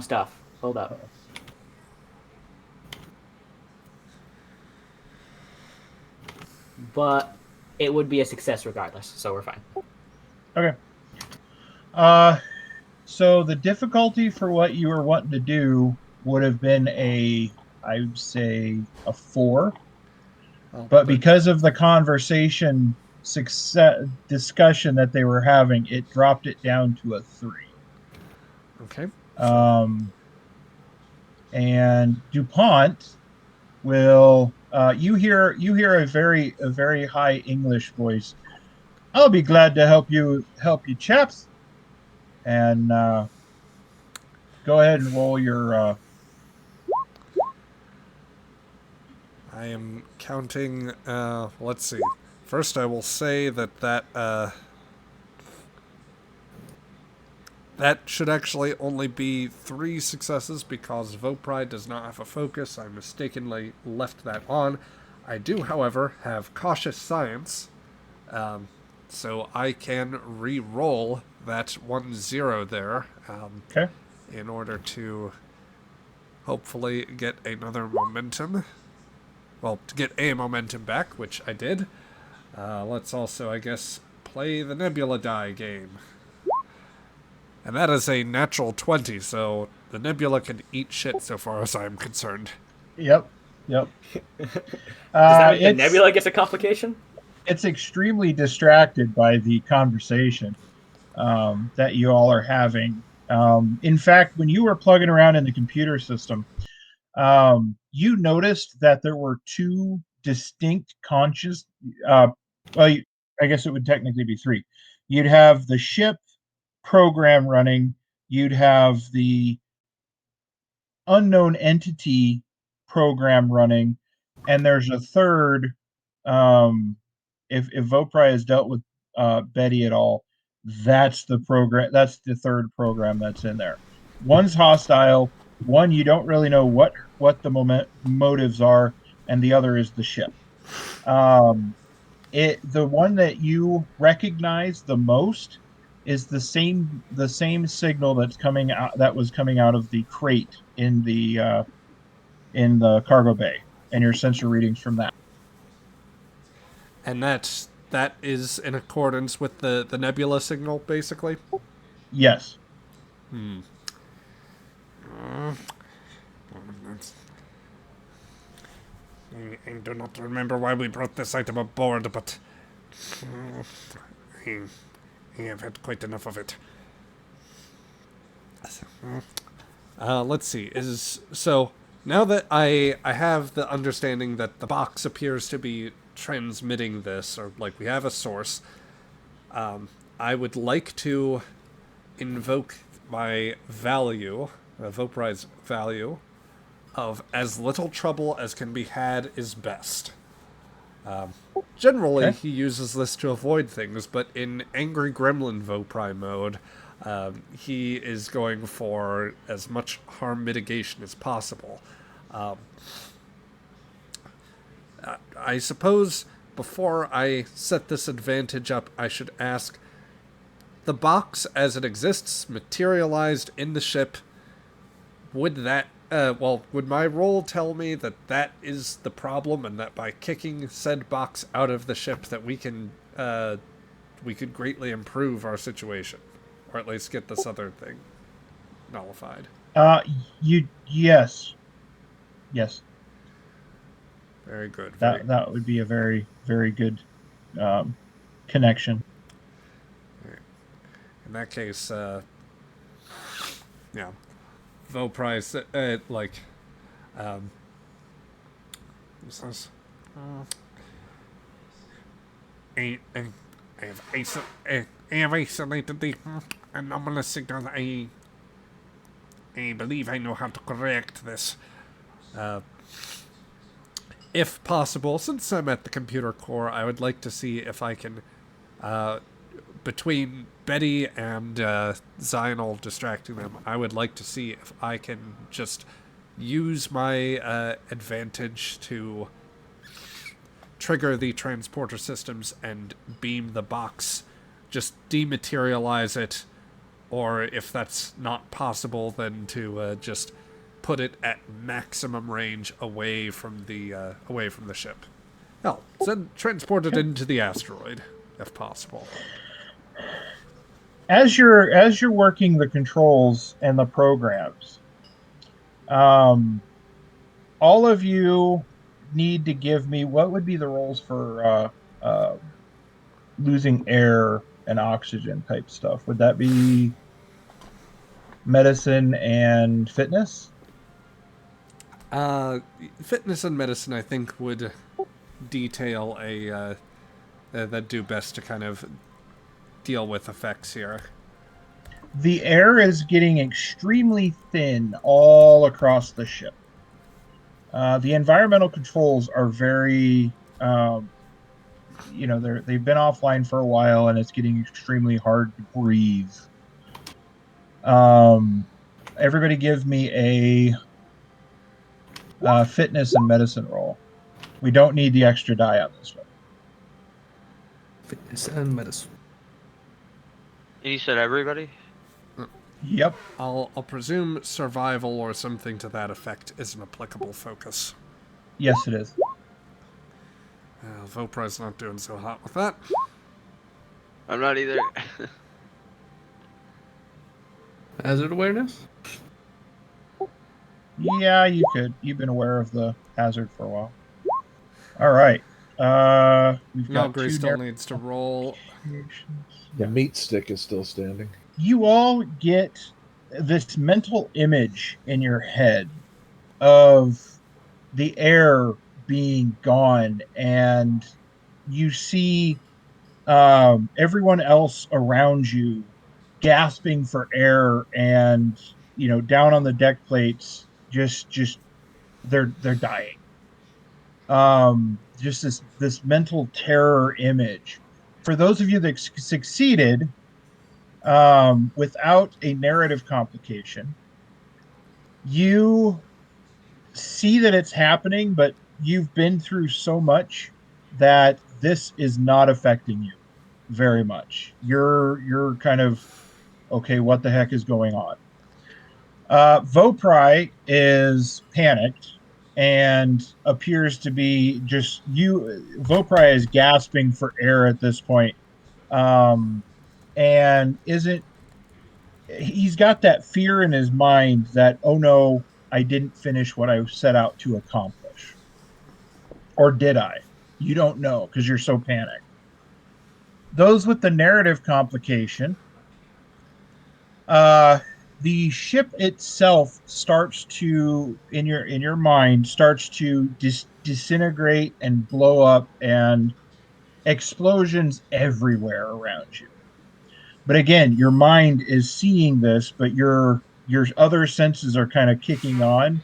stuff. Hold up. But it would be a success regardless, so we're fine. Okay. So the difficulty for what you were wanting to do would have been I would say a 4. But because of the conversation discussion that they were having, it dropped it down to a 3. Okay. And DuPont will you hear a very high English voice. I'll be glad to help you chaps. And go ahead and roll your I am counting let's see. First I will say that should actually only be 3 successes because Vopri does not have a focus. I mistakenly left that on. I do, however, have cautious science, so I can re-roll that 1-0 there in order to hopefully get another momentum. Well, to get a momentum back, which I did. Let's also, I guess, play the Nebula die game. And that is a natural 20, so the Nebula can eat shit so far as I'm concerned. Yep. Does that mean the Nebula gets a complication? It's extremely distracted by the conversation that you all are having. In fact, when you were plugging around in the computer system, you noticed that there were 2 distinct conscious. I guess it would technically be 3. You'd have the ship program running, you'd have the unknown entity program running, and there's a third. If Vopri has dealt with Betty at all, that's the program. That's the third program that's in there. One's hostile. One you don't really know what the motives are, and the other is the ship. The one that you recognize the most is the same signal that was coming out of the crate in the cargo bay, and your sensor readings from that. And that is in accordance with the Nebula signal, basically? Yes. I do not remember why we brought this item aboard, but I have had quite enough of it. Let's see. So now that I have the understanding that the box appears to be transmitting this, or like we have a source, I would like to invoke my value, Vopri's value, of as little trouble as can be had is best. Generally, Okay. he uses this to avoid things, but in Angry Gremlin Vopri mode, he is going for as much harm mitigation as possible. I suppose before I set this advantage up, I should ask, the box as it exists, materialized in the ship, would my roll tell me that that is the problem, and that by kicking said box out of the ship that we could greatly improve our situation, or at least get this other thing nullified? Yes. Very good. That would be a very, very good connection. In that case, yeah, Voprice, what's this? I have isolated the anomalous signal. I believe I know how to correct this. If possible, since I'm at the computer core, I would like to see if I can, between Betty and Zional distracting them, I would like to see if I can just use my advantage to trigger the transporter systems and beam the box, just dematerialize it, or if that's not possible, then to just put it at maximum range away from the ship. Hell, then transport it into the asteroid, if possible. As you're working the controls and the programs, all of you need to give me what would be the rolls for losing air and oxygen type stuff. Would that be medicine and fitness? Fitness and medicine, I think, would detail that do best to kind of deal with effects here. The air is getting extremely thin all across the ship. The environmental controls are very, they've been offline for a while, and it's getting extremely hard to breathe. Everybody give me a fitness and medicine roll. We don't need the extra die on this one. Fitness and medicine. And you said everybody? Yep. I'll presume survival or something to that effect is an applicable focus. Yes, it is. Vopri's not doing so hot with that. I'm not either. Hazard awareness? Yeah, you could. You've been aware of the hazard for a while. All right. We've got Nalgri still needs to roll. The meat stick is still standing. You all get this mental image in your head of the air being gone, and you see everyone else around you gasping for air, and down on the deck plates, just they're dying. Just this mental terror image. For those of you that succeeded without a narrative complication, you see that it's happening, but you've been through so much that this is not affecting you very much. You're kind of okay. What the heck is going on? Vopri is panicked and appears to be just you. Vopri is gasping for air at this point, and isn't. He's got that fear in his mind that, oh no, I didn't finish what I set out to accomplish. Or did I? You don't know because you're so panicked. Those with the narrative complication, uh, the ship itself starts to, in your mind, starts to disintegrate and blow up, and explosions everywhere around you. But again, your mind is seeing this, but your other senses are kind of kicking on,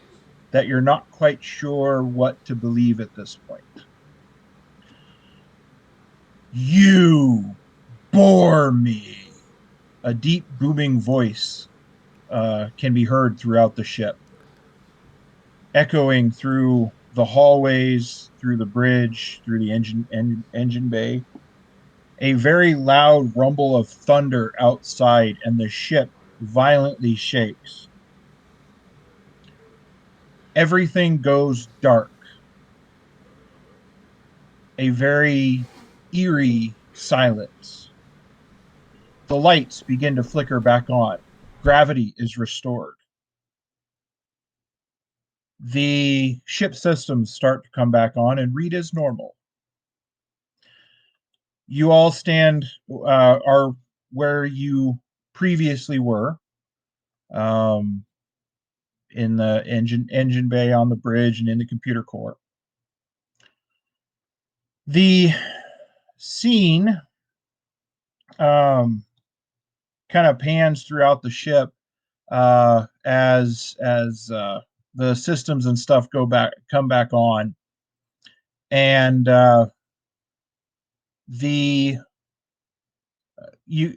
that you're not quite sure what to believe at this point. You bore me. A deep booming voice can be heard throughout the ship, echoing through the hallways, through the bridge, through the engine bay. A very loud rumble of thunder outside, and the ship violently shakes. Everything goes dark. A very eerie silence. The lights begin to flicker back on. Gravity is restored. The ship systems start to come back on and read as normal. You all are where you previously were, um, in the engine bay, on the bridge, and in the computer core. The scene kind of pans throughout the ship as the systems and stuff come back on, and the you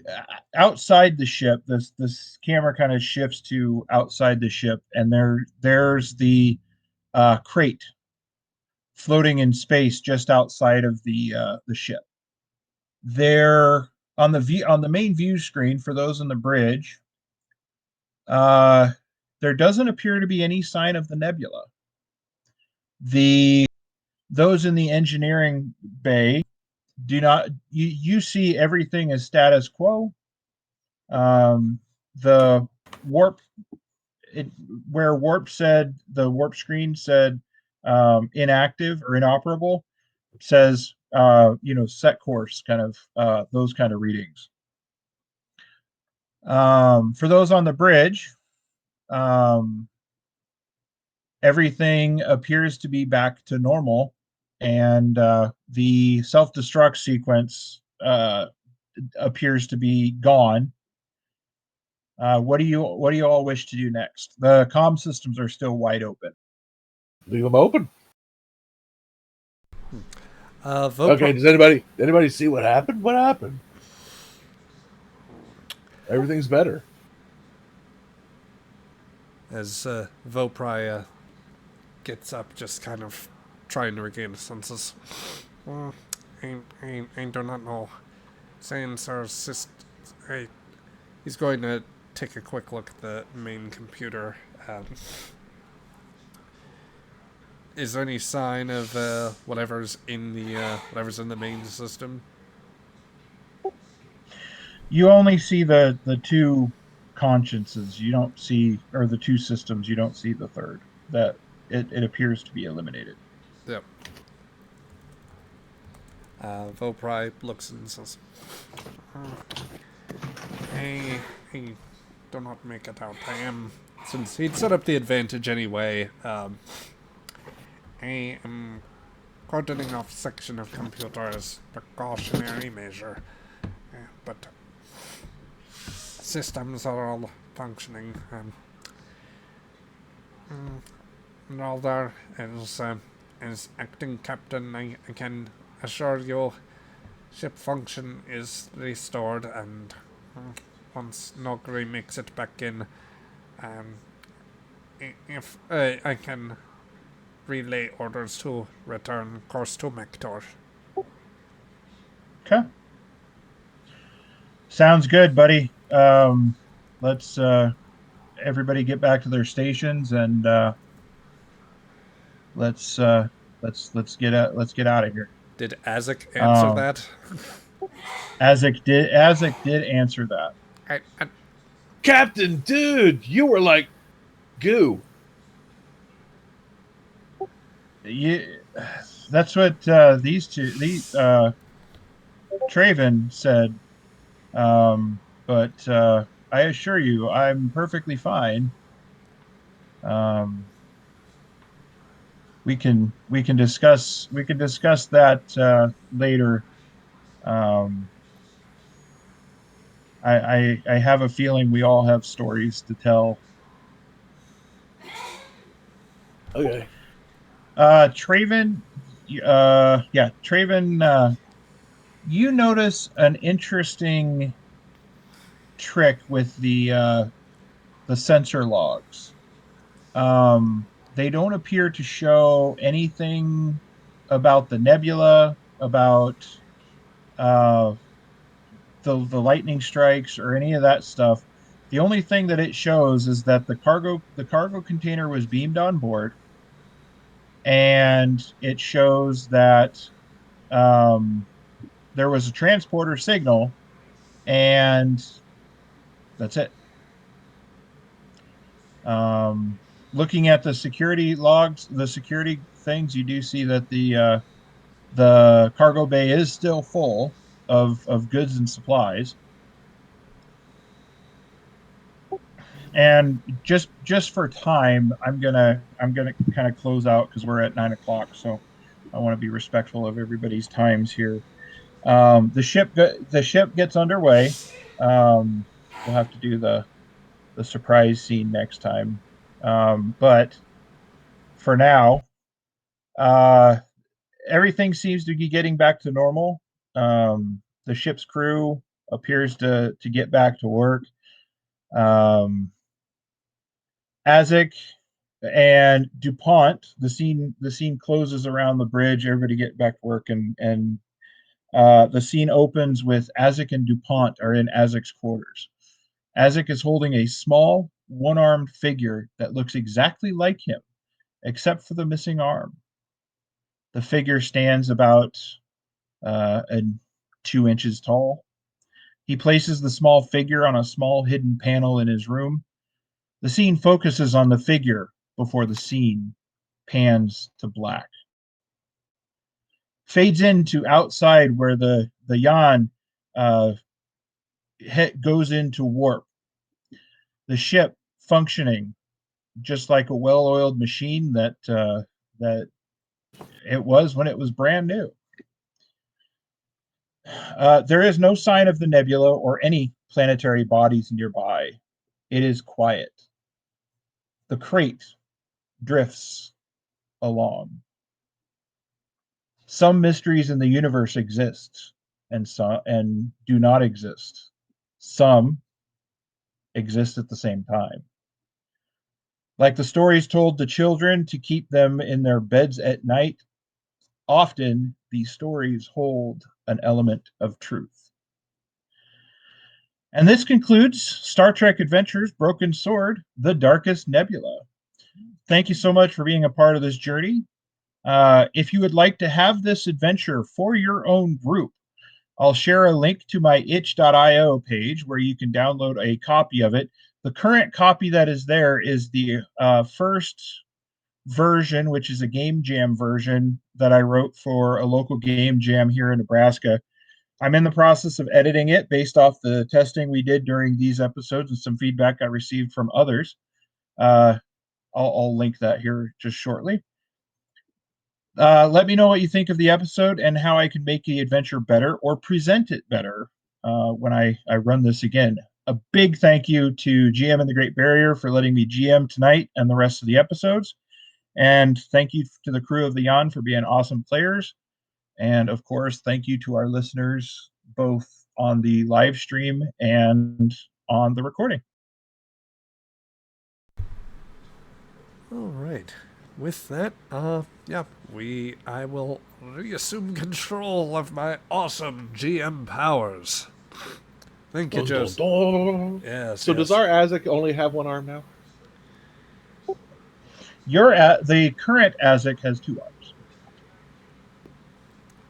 outside the ship. This camera kind of shifts to outside the ship, and there's the crate floating in space just outside of the ship. There on the main view screen for those in the bridge, there doesn't appear to be any sign of the nebula. Those in the engineering bay do not. You see everything as status quo. The warp, where the warp screen said inactive or inoperable, says set course, kind of those kind of readings. For those on the bridge, everything appears to be back to normal, and the self-destruct sequence appears to be gone. What do you all wish to do next? The comm systems are still wide open. Leave them open. Okay, does anybody see what happened? What happened? Everything's better. As Vopri gets up, just kind of trying to regain his senses. I do not know. Sensors, he's going to take a quick look at the main computer. Is there any sign of whatever's in the main system? You only see the two consciences. You don't see, or the two systems. You don't see the third. That it appears to be eliminated. Yep. Vopri looks and says, I do not make it out. Since he'd set up the advantage anyway, I am cordoning off section of computer as precautionary measure. But systems are all functioning. And all there is acting captain. I can assure you, ship function is restored, and once Nogri makes it back in, if I can relay orders to return course to Mektor. Okay. Sounds good, buddy. Let's everybody get back to their stations, and let's get out of here. Did Azek answer that? Azek did answer that. I Captain, dude, you were like goo. That's what these Traven said. But I assure you, I'm perfectly fine. We can discuss that later. I have a feeling we all have stories to tell. Okay. Traven, Traven, you notice an interesting trick with the sensor logs. They don't appear to show anything about the nebula, about uh, the lightning strikes, or any of that stuff. The only thing that it shows is that the cargo container was beamed on board, and it shows that um, there was a transporter signal, and that's it. Looking at the security logs, the security things, you do see that the cargo bay is still full of goods and supplies. And just for time, I'm gonna kind of close out because we're at 9 o'clock, so I want to be respectful of everybody's times here. The ship gets underway. We'll have to do the surprise scene next time. But for now, uh, everything seems to be getting back to normal. The ship's crew appears to get back to work. Um, Azek and DuPont, the scene closes around the bridge. Everybody get back to work, and the scene opens with Azek and DuPont are in Azek's quarters. Azek is holding a small, one-armed figure that looks exactly like him, except for the missing arm. The figure stands about 2 inches tall. He places the small figure on a small hidden panel in his room. The scene focuses on the figure before the scene pans to black. Fades into outside where the Yan uh, goes into warp. The ship functioning just like a well-oiled machine that it was when it was brand new. There is no sign of the nebula or any planetary bodies nearby. It is quiet. The crate drifts along. Some mysteries in the universe exist, and do not exist. Some exist at the same time. Like the stories told to children to keep them in their beds at night, often these stories hold an element of truth. And this concludes Star Trek Adventures Broken Sword, The Darkest Nebula. Thank you so much for being a part of this journey. If you would like to have this adventure for your own group, I'll share a link to my itch.io page where you can download a copy of it. The current copy that is there is the first version, which is a game jam version that I wrote for a local game jam here in Nebraska. I'm in the process of editing it based off the testing we did during these episodes and some feedback I received from others. I'll link that here just shortly. Let me know what you think of the episode and how I can make the adventure better or present it better when I run this again. a big thank you to GM and the Great Barrier for letting me GM tonight and the rest of the episodes. And thank you to the crew of the Yon for being awesome players. And of course, thank you to our listeners, both on the live stream and on the recording. All right. With that, I will reassume control of my awesome GM powers. Thank you, Joseph. Yes. So does our Azek only have one arm now? The current Azek has 2 arms.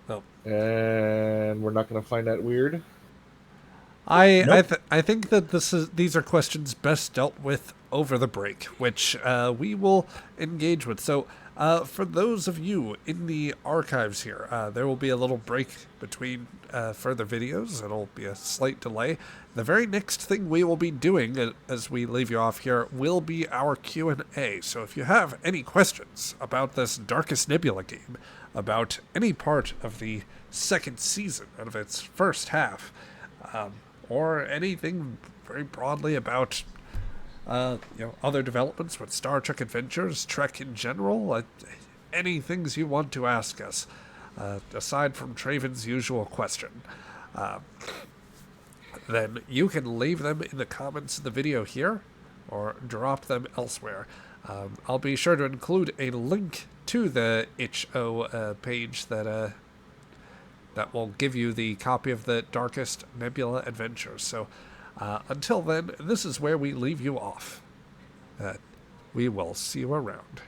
Oh. And we're not going to find that weird? I think that these are questions best dealt with over the break, which we will engage with. So, for those of you in the archives here, there will be a little break between further videos. It'll be a slight delay. The very next thing we will be doing, as we leave you off here, will be our Q&A. So if you have any questions about this Darkest Nebula game, about any part of the second season, out of its first half, or anything very broadly about other developments with Star Trek Adventures, Trek in general, any things you want to ask us, aside from Traven's usual question, then you can leave them in the comments of the video here, or drop them elsewhere. I'll be sure to include a link to the itch.io page that will give you the copy of the Darkest Nebula Adventure. So until then, this is where we leave you off. We will see you around.